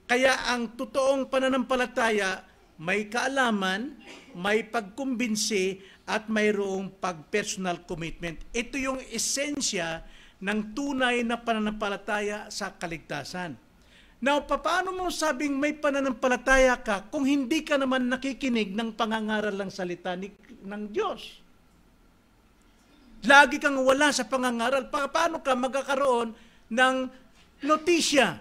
Kaya ang totoong pananampalataya, may kaalaman, may pagkumbinsi, at mayroong pag-personal commitment. Ito yung esensya ng tunay na pananampalataya sa kaligtasan. Now, paano mo sabing may pananampalataya ka kung hindi ka naman nakikinig ng pangangaral ng salita ng Diyos? Lagi kang wala sa pangangaral. Paano ka magkakaroon ng notisya?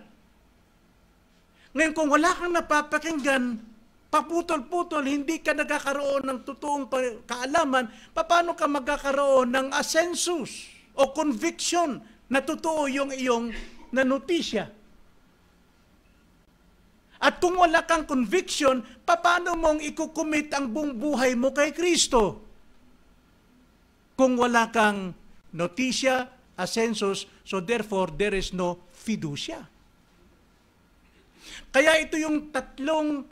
Ngayon, kung wala kang napapakinggan, paputol-putol, hindi ka nagkakaroon ng totoong kaalaman, paano ka magkakaroon ng asensus o conviction na totoo yung iyong notisya? At kung wala kang conviction, paano mong ikukumit ang buong buhay mo kay Kristo? Kung wala kang notisya, asensus, so therefore there is no fiducia. Kaya ito yung tatlong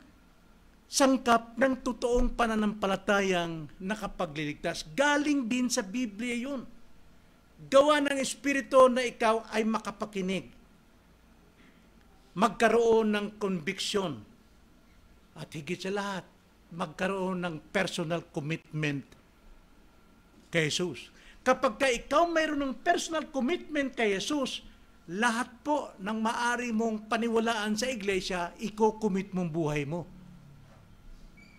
sangkap ng totoong pananampalatayang nakapagliligtas. Galing din sa Biblia yun. Gawa ng Espiritu na ikaw ay makapakinig. Magkaroon ng conviction. At higit sa lahat, magkaroon ng personal commitment kay Jesus. Kapag ka ikaw mayroon ng personal commitment kay Jesus, lahat po ng maari mong paniwalaan sa iglesia, iko-commit mong buhay mo.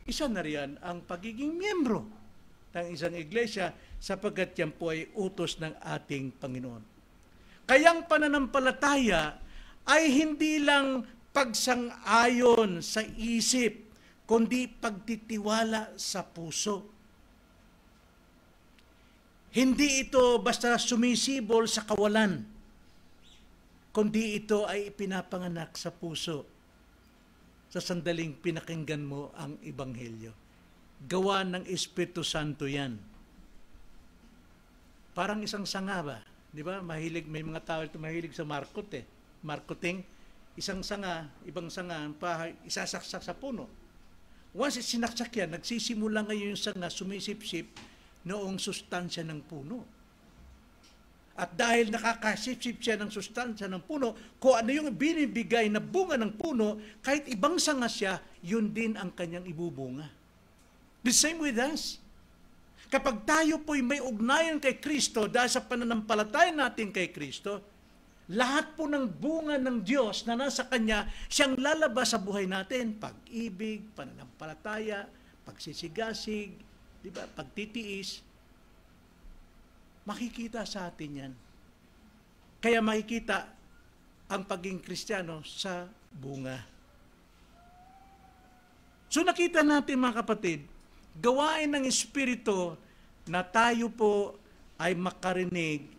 Isa na riyan ang pagiging miyembro ng isang iglesia sapagkat yan po ay utos ng ating Panginoon. Kayang pananampalataya ay hindi lang pagsang-ayon sa isip, kundi pagtitiwala sa puso. Hindi ito basta sumisibol sa kawalan, kundi ito ay ipinapanganak sa puso sa sandaling pinakinggan mo ang Ebanghelyo. Gawa ng Espiritu Santo yan. Parang isang sanga ba? Di ba? Mahilig, may mga tao ito mahilig sa markot eh. Marketing, isang sanga, ibang sanga, isasaksak sa puno. Once sinaksak yan, nagsisimula ngayon yung sanga sumisipsip noong sustansya ng puno. At dahil nakakasipsip siya ng sustansya ng puno, kung ano yung binibigay na bunga ng puno, kahit ibang sanga siya, yun din ang kanyang ibubunga. The same with us. Kapag tayo po'y may ugnayan kay Kristo dahil sa pananampalataya natin kay Kristo, lahat po ng bunga ng Diyos na nasa Kanya, siyang lalabas sa buhay natin. Pag-ibig, pananampalataya, pagsisigasig, di ba? Pagtitiis. Makikita sa atin yan. Kaya makikita ang pagiging Kristiyano sa bunga. So nakita natin mga kapatid, gawain ng Espiritu na tayo po ay makarinig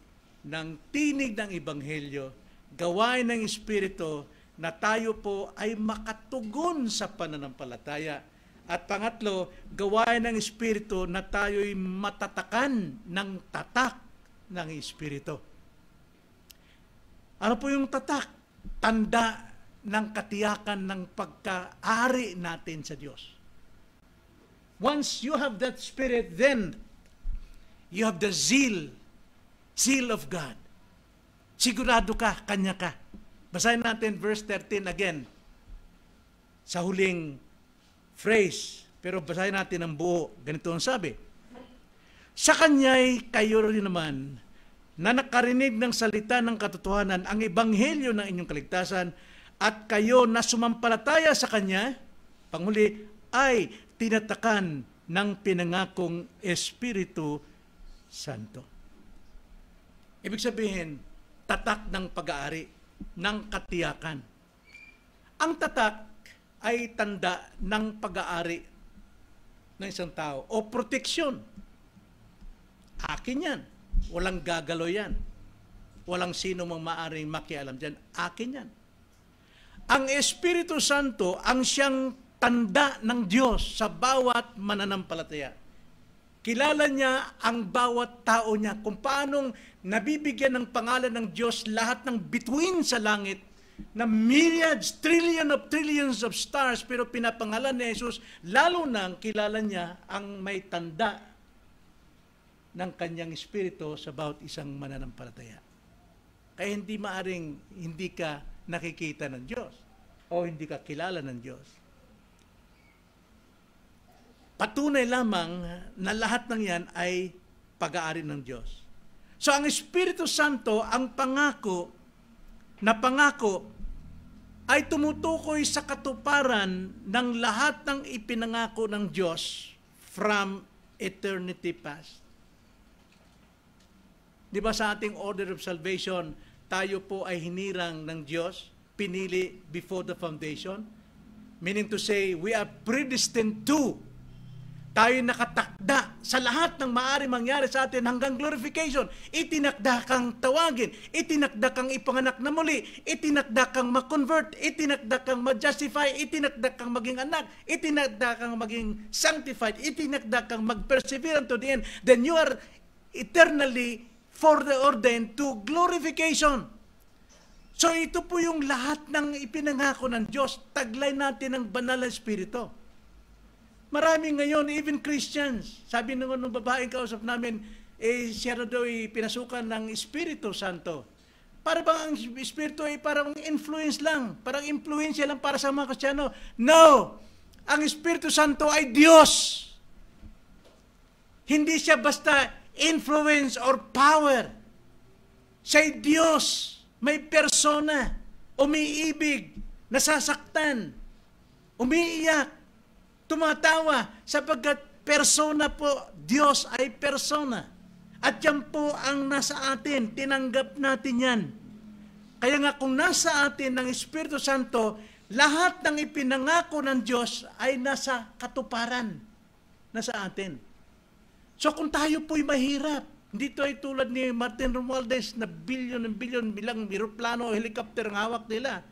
ng tinig ng Ebanghelyo. Gawain ng Espiritu na tayo po ay makatugon sa pananampalataya. At pangatlo, gawain ng Espiritu na tayo'y matatakan ng tatak ng Espiritu. Ano po yung tatak? Tanda ng katiyakan ng pagkaari natin sa Diyos. Once you have that Spirit, then you have the zeal of God. Sigurado ka, kanya ka. Basahin natin verse 13 again. Sa huling phrase, pero basahin natin ang buo. Ganito ang sabi. Sa kanya'y kayo rin naman na nakarinig ng salita ng katotohanan, ang ebanghelyo ng inyong kaligtasan, at kayo na sumampalataya sa kanya, panghuli, ay tinatakan ng pinangakong Espiritu Santo. Ibig sabihin, tatak ng pag-aari, ng katiyakan. Ang tatak ay tanda ng pag-aari ng isang tao o proteksyon. Akin yan. Walang gagalaw yan. Walang sino mang maaring makialam dyan. Akin yan. Ang Espiritu Santo ang siyang tanda ng Diyos sa bawat mananampalataya. Kilala niya ang bawat tao niya kung paanong nabibigyan ng pangalan ng Diyos lahat ng bituin sa langit na myriads, trillions of stars, pero pinapangalan ni Jesus, lalo nang kilala niya ang may tanda ng kanyang Espiritu sa bawat isang mananampalataya. Kaya hindi maaring hindi ka nakikita ng Diyos o hindi ka kilala ng Diyos. Patunay lamang na lahat ng yan ay pag-aari ng Diyos. So ang Espiritu Santo, ang pangako ay tumutukoy sa katuparan ng lahat ng ipinangako ng Diyos from eternity past. Di ba sa ating order of salvation, tayo po ay hinirang ng Diyos pinili before the foundation. Meaning to say, we are predestined to. Tayo nakatakda sa lahat ng maaari mangyari sa atin hanggang glorification. Itinakda kang tawagin, itinakda kang ipanganak na muli, itinakda kang ma-convert, itinakda kang ma-justify, itinakda kang maging anak, itinakda kang maging sanctified, itinakda kang mag-persevere unto the end. Then you are eternally foreordained to glorification. So ito po yung lahat ng ipinangako ng Diyos. Taglay natin ang banal na Espiritu. Marami ngayon, even Christians, sabi nung babaeng kausap namin, siya na daw pinasukan ng Espiritu Santo. Para bang ang Espiritu ay parang influence lang, parang influensya lang para sa mga Kristiyano. No! Ang Espiritu Santo ay Diyos. Hindi siya basta influence or power. Siya ay Diyos. May persona. Umiibig. Nasasaktan. Umiiyak. Tumatawa sapagkat persona po, Diyos ay persona. At yan po ang nasa atin, tinanggap natin yan. Kaya nga kung nasa atin ng Espiritu Santo, lahat ng ipinangako ng Diyos ay nasa katuparan, nasa atin. So kung tayo po'y mahirap, hindi tayo tulad ni Martin Romualdez na bilyon bilang eroplano o helicopter ang hawak nila.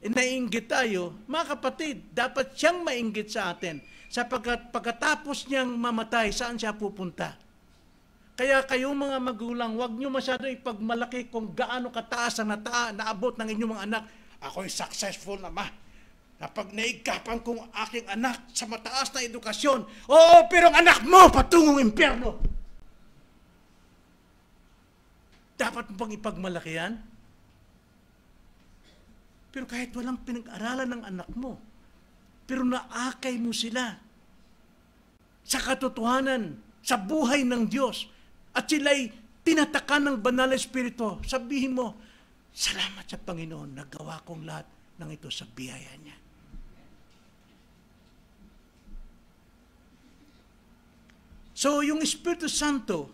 Nainggit tayo, mga kapatid, dapat siyang mainggit sa atin sapagkat pagkatapos niyang mamatay, saan siya pupunta? Kaya kayong mga magulang, huwag niyo masyado ipagmalaki kung gaano kataas ang naabot ng inyong mga anak. Ako'y successful na ma. Kapag naigkapan kong aking anak sa mataas na edukasyon, oo, pero ang anak mo patungong impyerno. Dapat mo bang ipagmalaki yan? Pero kahit walang pinag-aralan ng anak mo, pero naakay mo sila sa katotohanan, sa buhay ng Diyos, at sila'y tinatakan ng banal na Espiritu, sabihin mo, salamat sa Panginoon, nagawa kong lahat ng ito sa biyaya niya. So, yung Espiritu Santo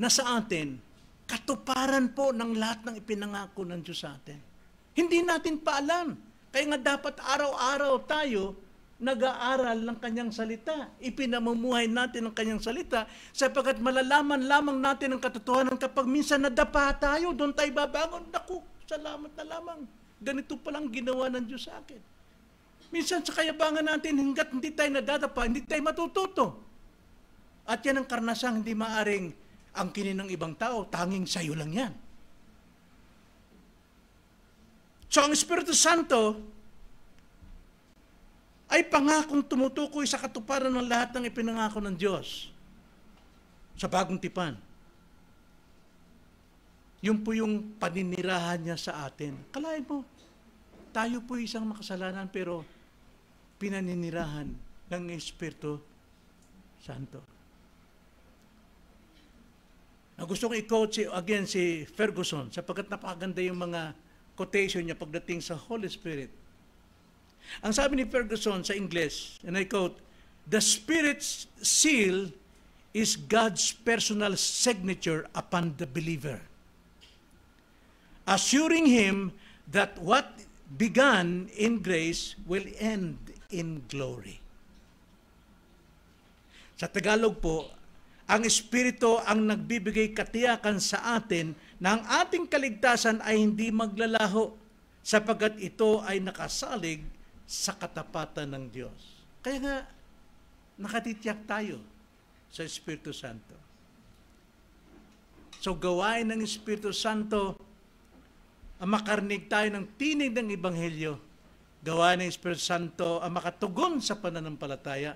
na sa atin, katuparan po ng lahat ng ipinangako ng Diyos sa atin. Hindi natin pa alam. Kaya nga dapat araw-araw tayo nag-aaral ng kanyang salita. Ipinamumuhay natin ang kanyang salita sapagkat malalaman lamang natin ang katotohanan kapag minsan nadapa tayo, doon tayo babangon. Naku, salamat na lamang. Ganito palang ginawa ng Diyos sa akin. Minsan sa kayabangan natin, hanggat hindi tayo nadadapa, hindi tayo matututo. At yan ang karnasang hindi maaring angkinin ng ibang tao, tanging sayo lang yan. So ang Espiritu Santo ay pangakong tumutukoy sa katuparan ng lahat ng ipinangako ng Diyos sa bagong tipan. Yun po yung paninirahan niya sa atin. Kalahin mo, tayo po isang makasalanan pero pinaninirahan ng Espiritu Santo. Gusto kong i-quote again si Ferguson sapagkat napakaganda yung mga quotation niya pagdating sa Holy Spirit. Ang sabi ni Ferguson sa English, and I quote, "The Spirit's seal is God's personal signature upon the believer, assuring him that what began in grace will end in glory." Sa Tagalog po, ang Espiritu ang nagbibigay katiyakan sa atin na ang ating kaligtasan ay hindi maglalaho sapagkat ito ay nakasalig sa katapatan ng Diyos. Kaya nga, nakatitiyak tayo sa Espiritu Santo. So, gawain ng Espiritu Santo ang makarnig tayo ng tinig ng Ebanghelyo. Gawain ng Espiritu Santo ang makatugon sa pananampalataya.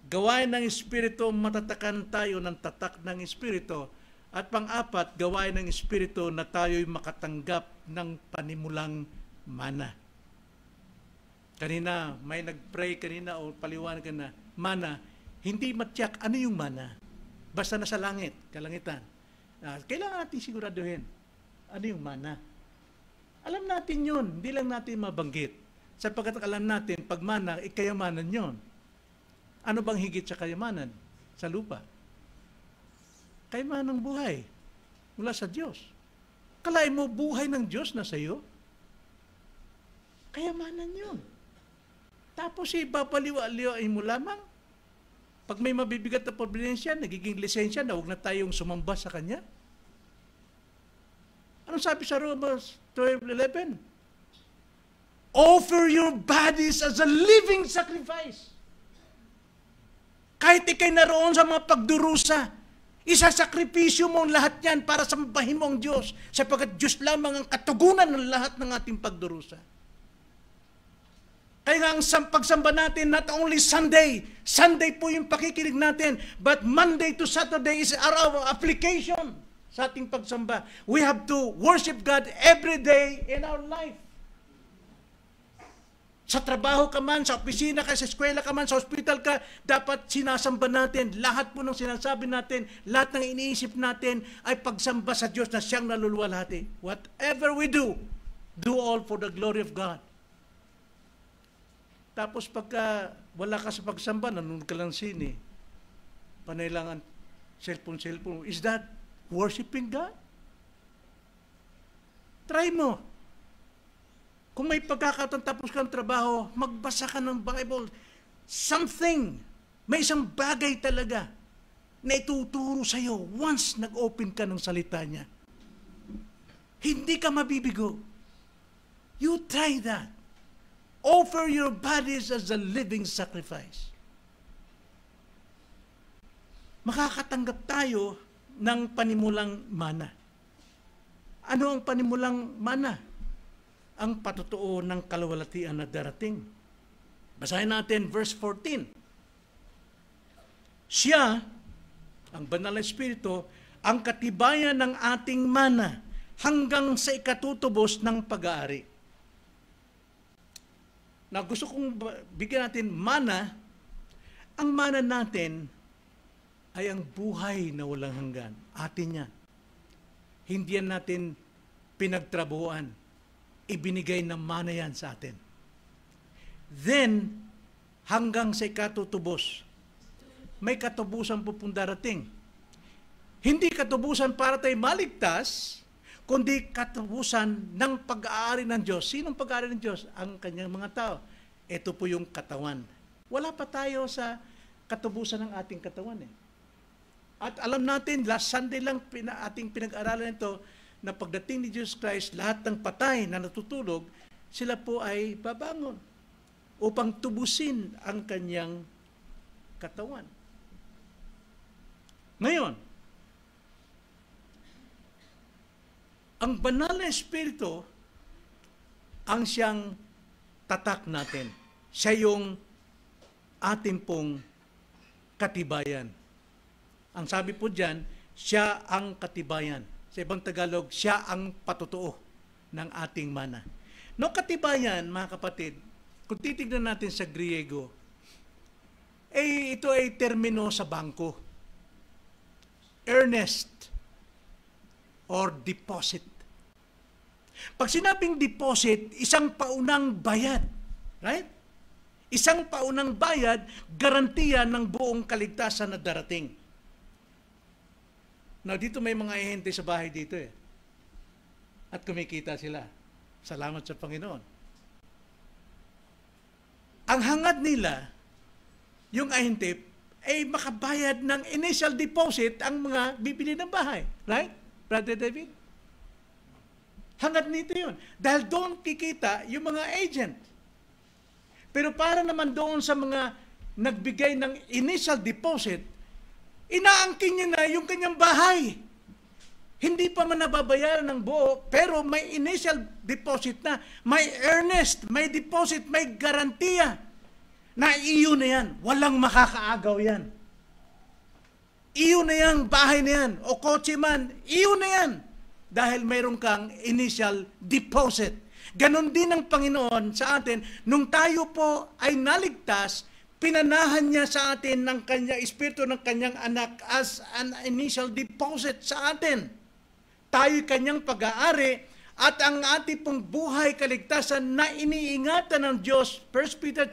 Gawain ng Espiritu, matatakan tayo ng tatak ng Espiritu. At pang-apat, gawain ng Espiritu na tayo'y makatanggap ng panimulang mana. Kanina, may nag-pray kanina o paliwanag ka na, mana, hindi matyak. Ano yung mana? Basta nasa langit, kalangitan. Kailangan natin siguraduhin. Ano yung mana? Alam natin yun, hindi lang natin mabanggit. Sapagkat alam natin, pag mana, kayamanan yun. Ano bang higit sa kayamanan sa lupa? Kayamanan ng buhay mula sa Diyos. Kalain mo, buhay ng Diyos na sa iyo? Kayamanan yun. Tapos ipapaliwa-liwain mo lamang. Pag may mabibigat na probinsya, nagiging lisensya na huwag na tayong sumamba sa kanya. Anong sabi sa Romans 12:11? Offer your bodies as a living sacrifice. Kahit ikay naroon sa mga pagdurusa, isasakripisyo mo ang lahat yan para sambahin mo ang Diyos, sapagkat Diyos lamang ang katugunan ng lahat ng ating pagdurusa. Kaya nga ang pagsamba natin, not only Sunday po yung pakikinig natin, but Monday to Saturday is our application sa ating pagsamba. We have to worship God every day in our life. Sa trabaho ka man, sa opisina ka, sa eskwela ka man, sa hospital ka, dapat sinasamba natin. Lahat po ng sinasabi natin, lahat ng iniisip natin ay pagsamba sa Diyos na siyang naluluwalhati. Whatever we do all for the glory of God. Tapos pagka wala ka sa pagsamba, nanonood ka lang sine, panay lang ang cellphone. Is that worshiping God? Try mo. Kung may pagkakataon tapos kang trabaho, magbasa ka ng Bible. Something, may isang bagay talaga na ituturo sa iyo once nag-open ka ng salita niya. Hindi ka mabibigo. You try that. Offer your bodies as a living sacrifice. Makakatanggap tayo ng panimulang mana. Ano ang panimulang mana? Ang patotoo ng kaluwalhatian na darating. Basahin natin verse 14. Siya, ang banal na Espiritu, ang katibayan ng ating mana hanggang sa ikatutubos ng pag-aari. Na gusto kong bigyan natin mana, ang mana natin ay ang buhay na walang hanggan. Atin yan. Hindi yan natin pinagtrabuhan. Ibinigay ng mana yan sa atin. Then, hanggang sa ikatutubos, may katubusan po pong darating. Hindi katubusan para tayo maligtas, kundi katubusan ng pag-aari ng Diyos. Sinong pag-aari ng Diyos? Ang kanyang mga tao. Ito po yung katawan. Wala pa tayo sa katubusan ng ating katawan. At alam natin, last Sunday lang ating pinag-aralan ito, na pagdating ni Jesus Christ, lahat ng patay na natutulog, sila po ay babangon upang tubusin ang kanyang katawan. Ngayon, ang banal na Espiritu ang siyang tatak natin. Siya yung ating pong katibayan. Ang sabi po dyan, siya ang katibayan. Sa ibang Tagalog, siya ang patotoo ng ating mana. No katibayan, mga kapatid, kung titignan natin sa Griego, ito ay termino sa bangko. Earnest or deposit. Pag sinabing deposit, isang paunang bayad. Right? Isang paunang bayad, garantiya ng buong kaligtasan na darating. Now, dito may mga ahente sa bahay dito At kumikita sila. Salamat sa Panginoon. Ang hangad nila, yung ahente, ay makabayad ng initial deposit ang mga bibili ng bahay. Right? Brother David? Hangad nito yun. Dahil doon kikita yung mga agent. Pero para naman doon sa mga nagbigay ng initial deposit, inaangkin niya na yung kanyang bahay. Hindi pa man nababayaran ng buo, pero may initial deposit na, may earnest, may deposit, may garantiya na iyo na yan. Walang makakaagaw yan. Iyo na yan, bahay na yan, o kotse man, iyo na yan. Dahil mayroon kang initial deposit. Ganon din ang Panginoon sa atin. Nung tayo po ay naligtas, pinanahan niya sa atin ng kanyang Espiritu ng kanyang anak as an initial deposit sa atin. Tayo'y kanyang pag-aari at ang ating pong buhay kaligtasan na iniingatan ng Diyos, 2 Peter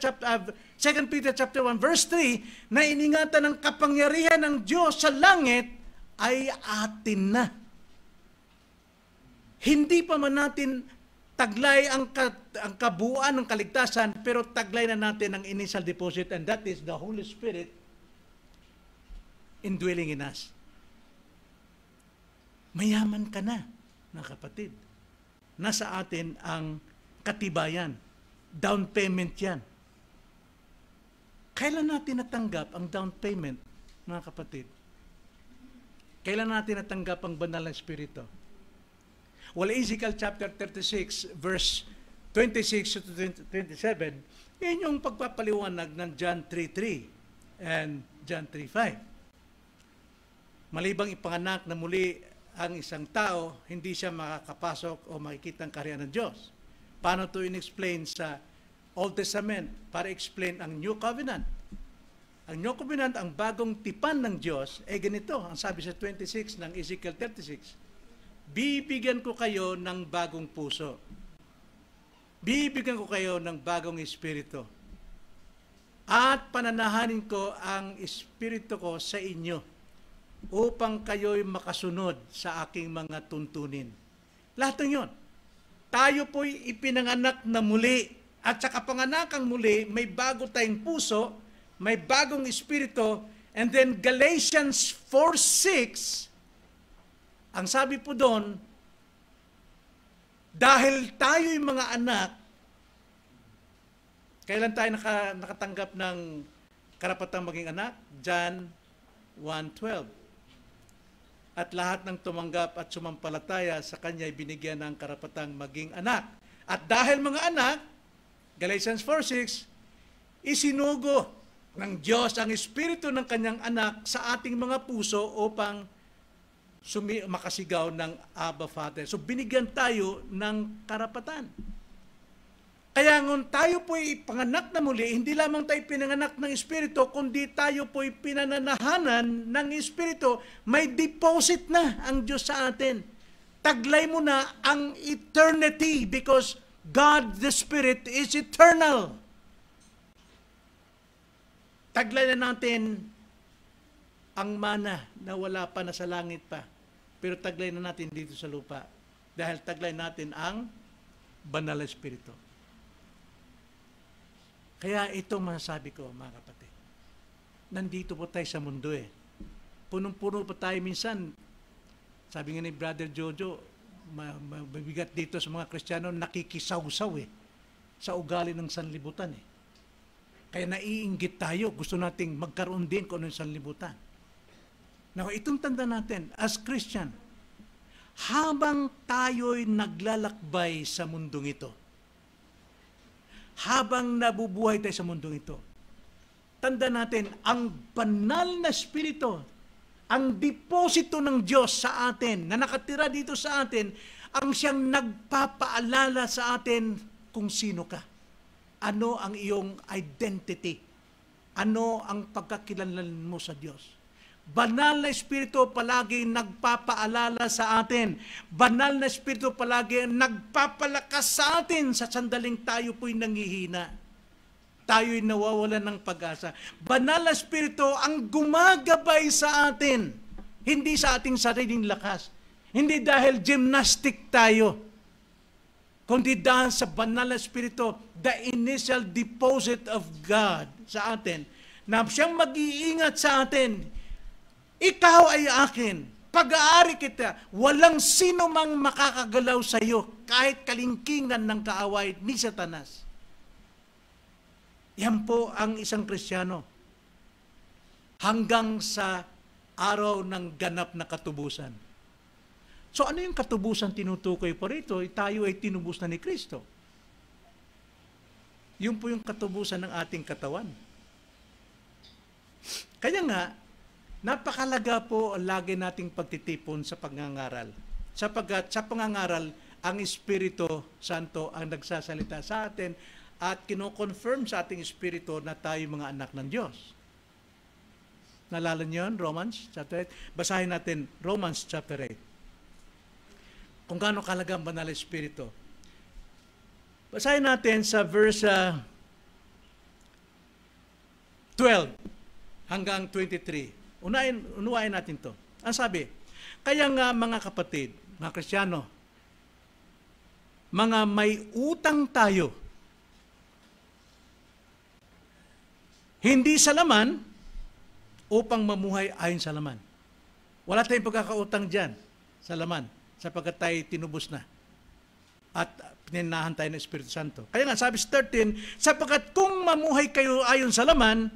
chapter 1 verse 3, na iniingatan ng kapangyarihan ng Diyos sa langit ay atin na. Hindi pa man natin taglay ang kabuuan ng kaligtasan, pero taglay na natin ang initial deposit, and that is the Holy Spirit indwelling in us. Mayaman ka na, mga kapatid. Nasa atin ang katibayan. Down payment yan. Kailan natin natanggap ang down payment, mga kapatid? Kailan natin natanggap ang banal na Espiritu? Well, Ezekiel chapter 36, verse 26 to 27, yun yung pagpapaliwanag ng John 3:3 and John 3:5. Malibang ipanganak na muli ang isang tao, hindi siya makakapasok o makikita ang kaharian ng Diyos. Paano ito in-explain sa Old Testament para explain ang New Covenant? Ang New Covenant, ang bagong tipan ng Diyos, ganito, ang sabi sa 26 ng Ezekiel 36, bibigyan ko kayo ng bagong puso. Bibigyan ko kayo ng bagong espiritu. At pananahanin ko ang espiritu ko sa inyo upang kayo'y makasunod sa aking mga tuntunin. Lahat ng yun. Tayo po'y ipinanganak na muli. At sa kapanganakang muli, may bago tayong puso, may bagong espiritu, and then Galatians 4:6, ang sabi po doon, dahil tayo'y mga anak, kailan tayo nakatanggap ng karapatang maging anak? John 1:12. At lahat ng tumanggap at sumampalataya sa Kanya ay binigyan ng karapatang maging anak. At dahil mga anak, Galatians 4:6, isinugo ng Diyos ang Espiritu ng Kanyang anak sa ating mga puso upang makasigaw ng Abba Father. So binigyan tayo ng karapatan. Kaya ngun tayo po'y panganak na muli, hindi lamang tayo pinanganak ng Espiritu, kundi tayo po'y pinananahanan ng Espiritu. May deposit na ang Diyos sa atin. Taglay mo na ang eternity because God the Spirit is eternal. Taglay na natin ang mana na wala pa na sa langit pa. Pero taglay na natin dito sa lupa. Dahil taglay natin ang banal na Espiritu. Kaya ito masasabi ko, mga kapatid. Nandito po tayo sa mundo eh. Punong-puno pa tayo minsan. Sabi nga ni Brother Jojo, mabigat dito sa mga Kristiyano, nakikisaw-saw eh. Sa ugali ng sanlibutan eh. Kaya naiinggit tayo, gusto nating magkaroon din kung ano yung sanlibutan. Now, itong tanda natin, as Christian, habang tayo'y naglalakbay sa mundong ito, habang nabubuhay tayo sa mundong ito, tanda natin, ang banal na Espiritu, ang deposito ng Diyos sa atin, na nakatira dito sa atin, ang siyang nagpapaalala sa atin kung sino ka. Ano ang iyong identity? Ano ang pagkakilanlan mo sa Diyos? Banal na Espiritu palagi nagpapaalala sa atin. Banal na Espiritu palagi nagpapalakas sa atin sa sandaling tayo po'y nangihina. Tayo'y nawawalan ng pag-asa. Banal na Espiritu ang gumagabay sa atin. Hindi sa ating sariling lakas. Hindi dahil gymnastic tayo. Kundi dahil sa banal na Espiritu, the initial deposit of God sa atin, na siyang mag-iingat sa atin. Ikaw ay akin, pag-aari kita, walang sino mang makakagalaw sa iyo, kahit kalingkingan ng kaaway ni Satanas. Yan po ang isang Kristiyano. Hanggang sa araw ng ganap na katubusan. So ano yung katubusan tinutukoy po rito? Tayo ay tinubos na ni Kristo. Yun po yung katubusan ng ating katawan. Kaya nga, napakalaga po lagi nating pagtitipon sa pangangaral. Sapagkat sa pangangaral, ang Espiritu Santo ang nagsasalita sa atin at kino-confirm sa ating Espiritu na tayo mga anak ng Diyos. Nalala niyo yun? Romans chapter 8? Basahin natin Romans chapter 8. Kung gaano kalaga ang banal na Espiritu. Basahin natin sa verse 12 hanggang 23. Unawain natin to. Ang sabi, kaya nga mga kapatid, mga Kristiyano, mga may utang tayo. Hindi sa laman upang mamuhay ayon sa laman. Wala tayong pagkakautang dyan sa laman sapagkat tayo tinubos na at pininahan tayo ng Espiritu Santo. Kaya nga sabi sa 13, sapagkat kung mamuhay kayo ayon sa laman,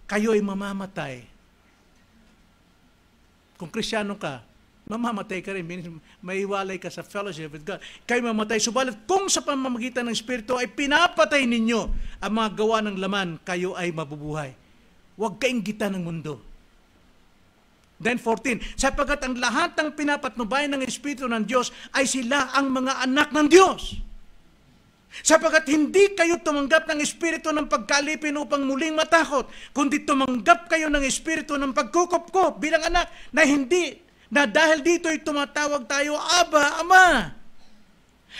kayo ay mamamatay. Kung Kristiyano ka, mamamatay ka rin. Maiwalay ka sa fellowship with God. Kayo mamamatay. Subalit kung sa pamamagitan ng Espiritu ay pinapatay ninyo ang mga gawa ng laman, kayo ay mabubuhay. Huwag kainggitan ng mundo. Then 14, sapagkat ang lahat ng pinapatnubayan ng Espiritu ng Diyos ay sila ang mga anak ng Diyos. Sapagkat hindi kayo tumanggap ng Espiritu ng pagkalipin upang muling matakot, kundi tumanggap kayo ng Espiritu ng pagkukopkop bilang anak na dahil dito ay tumatawag tayo, Aba, Ama.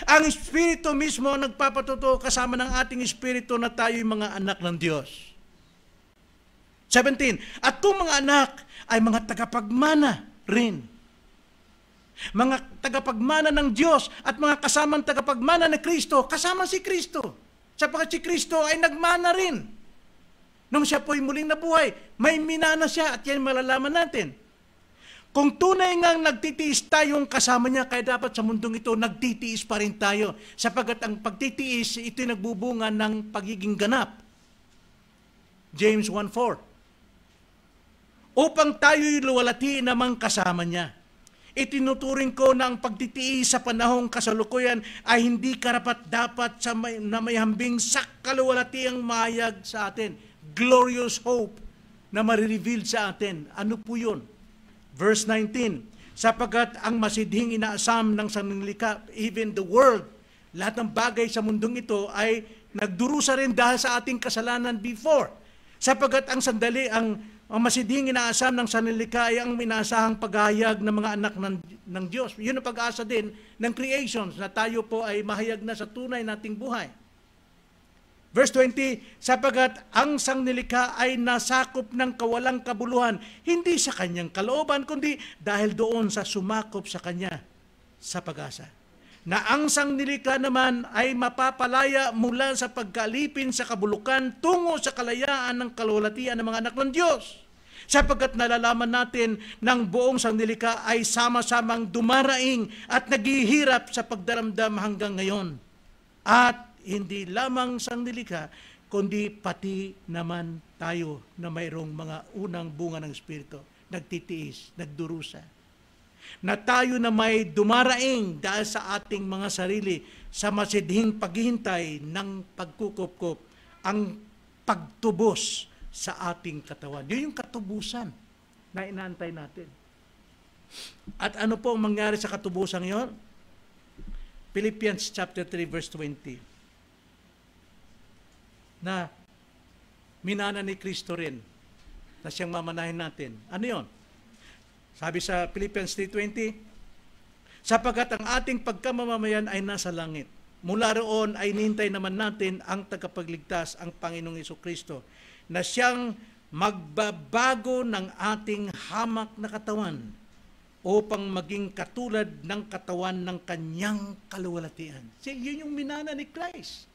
Ang Espiritu mismo ang nagpapatotoo kasama ng ating Espiritu na tayo'y mga anak ng Diyos. 17, at itong mga anak ay mga tagapagmana rin. Mga tagapagmana ng Diyos at mga kasamang tagapagmana ng Kristo, kasama si Kristo. Sapagkat si Kristo ay nagmana rin. Nung siya po'y muling nabuhay, may minana siya at yan malalaman natin. Kung tunay ngang nagtitiis tayong kasama niya, kaya dapat sa mundong ito, nagtitiis pa rin tayo. Sapagkat ang pagtitiis, ito'y nagbubunga ng pagiging ganap. James 1:4. Upang tayo'y luwalhati namang kasama niya. Itinuturing ko na ang pagtitiis sa panahong kasalukuyan ay hindi karapat-dapat na may hambing sa kaluwalhatiang mahayag sa atin. Glorious hope na marireveal sa atin. Ano po yun? Verse 19, sapagkat ang masidhing inaasam ng sanlilikha, even the world, lahat ng bagay sa mundong ito ay nagdurusa rin dahil sa ating kasalanan before. Sapagkat ang masidhing inaasam ng sanlilikha ay ang minasahang paghahayag ng mga anak ng Diyos. Yun ang pag-asa din ng creations na tayo po ay mahayag na sa tunay nating buhay. Verse 20, sapagkat ang sanglilikha ay nasakop ng kawalang kabuluhan, hindi sa kanyang kalooban, kundi dahil doon sa sumakop sa kanya sa pag-asa. Na ang sanglilikha naman ay mapapalaya mula sa pagkalipin sa kabulukan tungo sa kalayaan ng kaluwalhatian ng mga anak ng Diyos. Sapagkat nalalaman natin ng buong sanglilikha ay sama-samang dumaraing at naghihirap sa pagdaramdam hanggang ngayon. At hindi lamang sanglilikha, kundi pati naman tayo na mayroong mga unang bunga ng Espiritu, nagtitiis, nagdurusa. Na tayo na may dumaraing dahil sa ating mga sarili sa masidhing paghihintay ng pagkukupkop, ang pagtubos sa ating katawan. Yun yung katubusan na inaantay natin. At ano po ang mangyari sa katubusan ngayon? Philippians chapter 3 verse 20. Na minana ni Kristo rin na siyang mamanahin natin. Ano yun? Sabi sa Philippians 3:20, sapagkat ang ating pagkamamamayan ay nasa langit. Mula roon ay nihintay naman natin ang tagapagligtas, ang Panginoong Jesucristo, na siyang magbabago ng ating hamak na katawan upang maging katulad ng katawan ng kanyang kaluwalhatian. Yun yung minana ni Christ.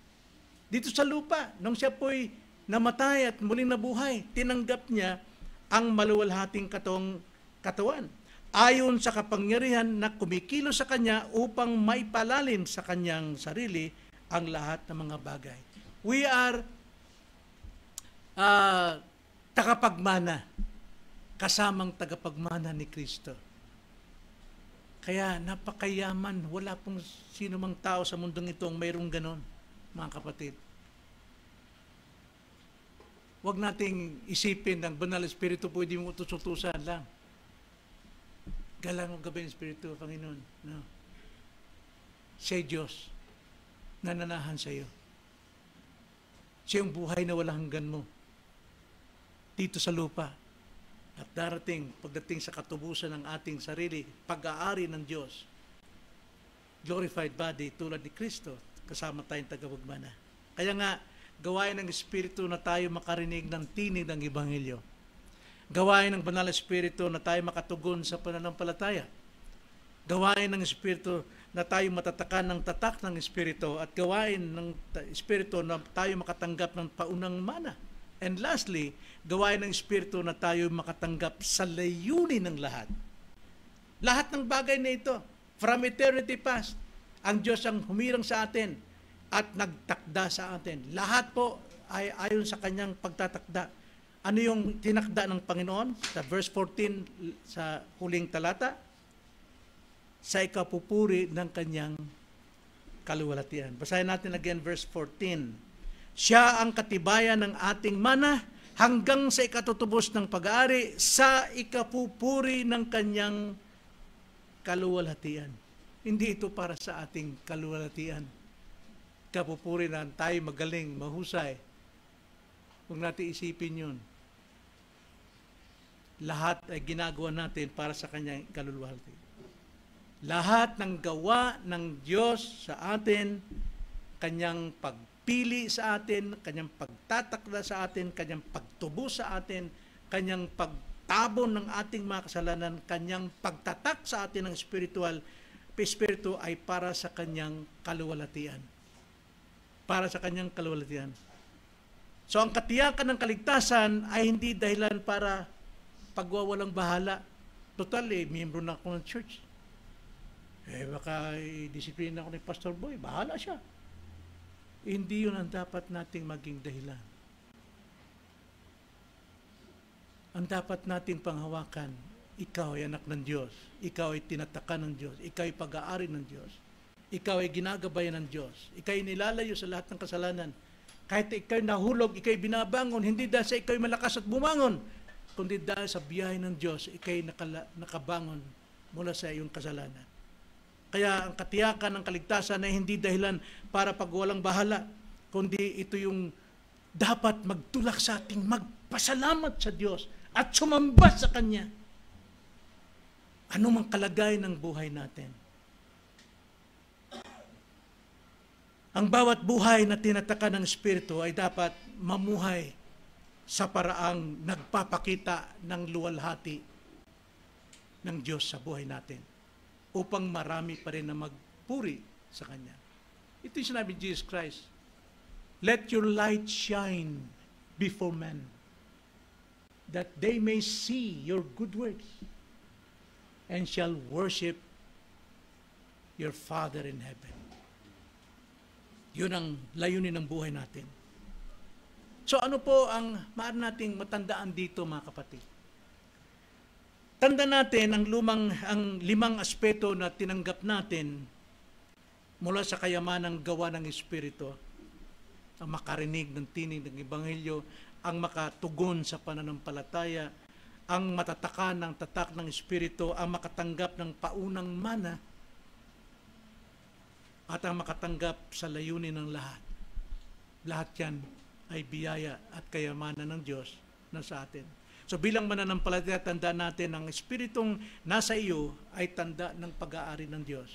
Dito sa lupa, nung siya po'y namatay at muling nabuhay, tinanggap niya ang maluwalhating katawan. Ayon sa kapangyarihan na kumikilo sa kanya upang maipalalim sa kanyang sarili ang lahat ng mga bagay. We are tagapagmana, kasamang tagapagmana ni Kristo. Kaya napakayaman, wala pong sino mang tao sa mundong ito ang mayroong ganon, mga kapatid. Huwag nating isipin ng banal Espiritu pwede mong utos-utusan lang. Galang ang gabi ng Espiritu, Panginoon. No. Siya Diyos, nananahan sa iyo. Siya yung buhay na walang hanggan mo dito sa lupa. At pagdating sa katubusan ng ating sarili, pag-aari ng Diyos, glorified body tulad ni Kristo, kasama tayong tagapagmana. Kaya nga, gawain ng Espiritu na tayo makarinig ng tinig ng Ebanghelyo. Gawain ng Banal Espiritu na tayo makatugon sa pananampalataya. Gawain ng Espiritu na tayo matatakan ng tatak ng Espiritu at gawain ng Espiritu na tayo makatanggap ng paunang mana. And lastly, gawain ng Espiritu na tayo makatanggap sa layunin ng lahat. Lahat ng bagay na ito, from eternity past, ang Diyos ang humirang sa atin at nagtakda sa atin. Lahat po ay ayon sa kanyang pagtatakda. Ano yung tinakda ng Panginoon? Sa verse 14 sa huling talata, sa ikapupuri ng kanyang kaluwalhatian. Basahin natin again verse 14. Siya ang katibayan ng ating mana hanggang sa ikatutubos ng pag-aari sa ikapupuri ng kanyang kaluwalhatian. Hindi ito para sa ating kaluwalhatian. Kapupuri na tayo magaling, mahusay. Huwag natin isipin yun. Lahat ay ginagawa natin para sa kanyang kaluluwalhatian. Lahat ng gawa ng Diyos sa atin, kanyang pagpili sa atin, kanyang pagtatakda sa atin, kanyang pagtubo sa atin, kanyang pagtabon ng ating mga kasalanan, kanyang pagtatak sa atin ng espiritu ay para sa kanyang kaluwalhatian. Para sa kanyang kaluwalhatian. So ang katiyakan ng kaligtasan ay hindi dahilan para pagwawalang bahala. Total miyembro na ako ng church. Baka disiplina ako ni Pastor Boy, bahala siya. Hindi yun ang dapat nating maging dahilan. Ang dapat nating panghawakan, ikaw ay anak ng Diyos, ikaw ay tinatakan ng Diyos, ikaw ay pag-aari ng Diyos, ikaw ay ginagabayan ng Diyos, ikaw ay nilalayo sa lahat ng kasalanan. Kahit ikaw ay nahulog, ikaw ay binabangon, hindi dahil sa ikaw ay malakas at bumangon, kundi dahil sa biyahe ng Diyos, ikaw ay nakabangon mula sa iyong kasalanan. Kaya ang katiyakan ng kaligtasan ay hindi dahilan para pagwalang bahala, kundi ito yung dapat magtulak sa ating magpasalamat sa Diyos at sumamba sa Kanya. Ano mang kalagayan ng buhay natin. Ang bawat buhay na tinataka ng Espiritu ay dapat mamuhay sa paraang nagpapakita ng luwalhati ng Diyos sa buhay natin, upang marami pa rin na magpuri sa Kanya. Ito yung sinabi ni Jesus Christ. Let your light shine before men, that they may see your good works, and shall worship your Father in heaven. Yun ang layunin ng buhay natin. So ano po ang maaari nating matandaan dito, mga kapatid? Tanda natin ang limang aspeto na tinanggap natin mula sa kayamanang gawa ng Espiritu. Ang makarinig ng tinig ng Ebanghelyo, ang makatugon sa pananampalataya, ang matatakan ng tatak ng Espiritu, ang makatanggap ng paunang mana, at ang makatanggap sa layunin ng lahat. Lahat yan ay biyaya at kayamanan ng Diyos na sa atin. So bilang mananampalataya, tanda natin ang Espiritong nasa iyo ay tanda ng pag-aari ng Diyos.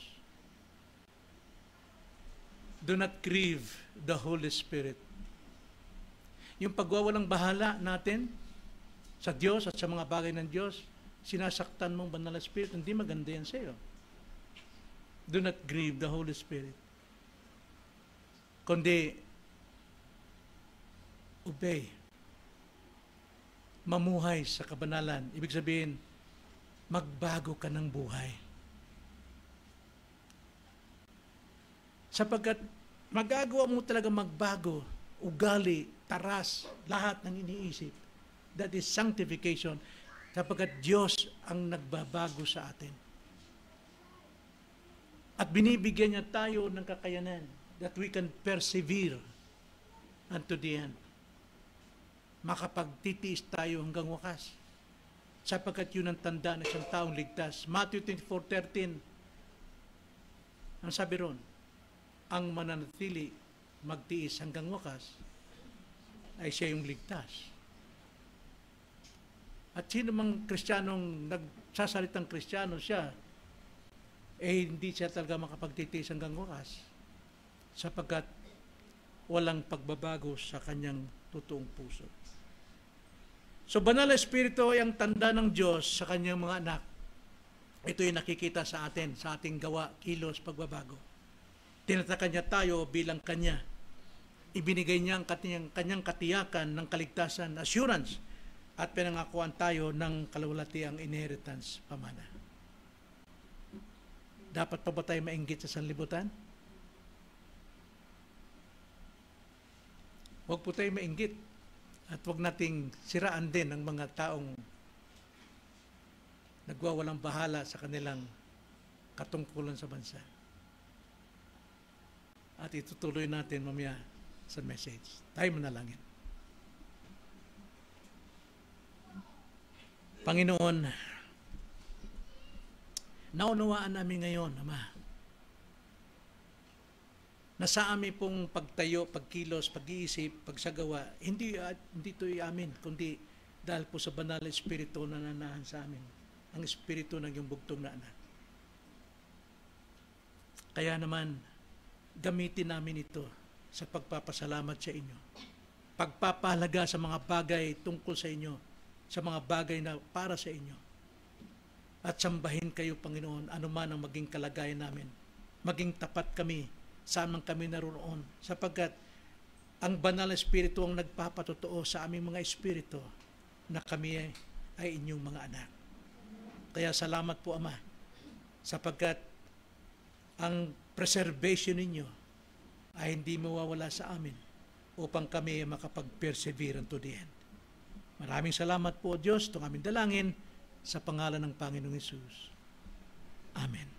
Do not grieve the Holy Spirit. Yung pagwawalang bahala natin sa Diyos at sa mga bagay ng Diyos, sinasaktan mong banal na Espiritu, hindi maganda yan sa iyo. Do not grieve the Holy Spirit. Kundi, obey. Mamuhay sa kabanalan. Ibig sabihin, magbago ka ng buhay. Sapagkat magagawa mo talaga magbago, ugali, taras, lahat ng iniisip. That is sanctification. Sapagkat Diyos ang nagbabago sa atin. At binibigyan niya tayo ng kakayanan that we can persevere unto the end. Makapagtitiis tayo hanggang wakas. Sapagkat yun ang tanda ng isang taong ligtas. Matthew 24:13, ang sabi ron, ang mananatili, magtiis hanggang wakas, ay siya yung ligtas. At sino mang Kristiyanong nagsasalitang Kristiyano siya, hindi siya talaga makapagtitiis hanggang wakas. Sapagkat walang pagbabago sa kanyang totoong puso. So, banal na Espiritu ay ang tanda ng Diyos sa kanyang mga anak. Ito yung nakikita sa atin, sa ating gawa, kilos, pagbabago. Tinataka niya tayo bilang Kanya. Ibinigay niya ang kanyang katiyakan ng kaligtasan, assurance, at pinangakuan tayo ng kalawalatiang inheritance, pamana. Dapat pa ba tayo mainggit sa sanlibutan? Huwag po tayo mainggit. At huwag nating siraan din ang mga taong nagwawalang bahala sa kanilang katungkulan sa bansa. At itutuloy natin mamaya sa message. Tayo manalangin. Panginoon, naunawaan namin ngayon, Ama, na sa amin pong pagtayo, pagkilos, pag-iisip, pagsagawa, hindi ito'y amin, kundi dahil po sa banal na Espiritu na nananahan sa amin, ang Espiritu ng iyong bugtong na anak. Kaya naman, gamitin namin ito sa pagpapasalamat sa inyo, pagpapahalaga sa mga bagay tungkol sa inyo, sa mga bagay na para sa inyo, at sambahin kayo, Panginoon, anuman ang maging kalagayan namin, maging tapat kami, saan man kami naroon, sapagkat ang banal na Espiritu ang nagpapatotoo sa aming mga espiritu na kami ay inyong mga anak. Kaya salamat po, Ama, sapagkat ang preservation ninyo ay hindi mawawala sa amin upang kami makapag-persevere to the end. Maraming salamat po, Diyos, itong aming dalangin sa pangalan ng Panginoong Hesus. Amen.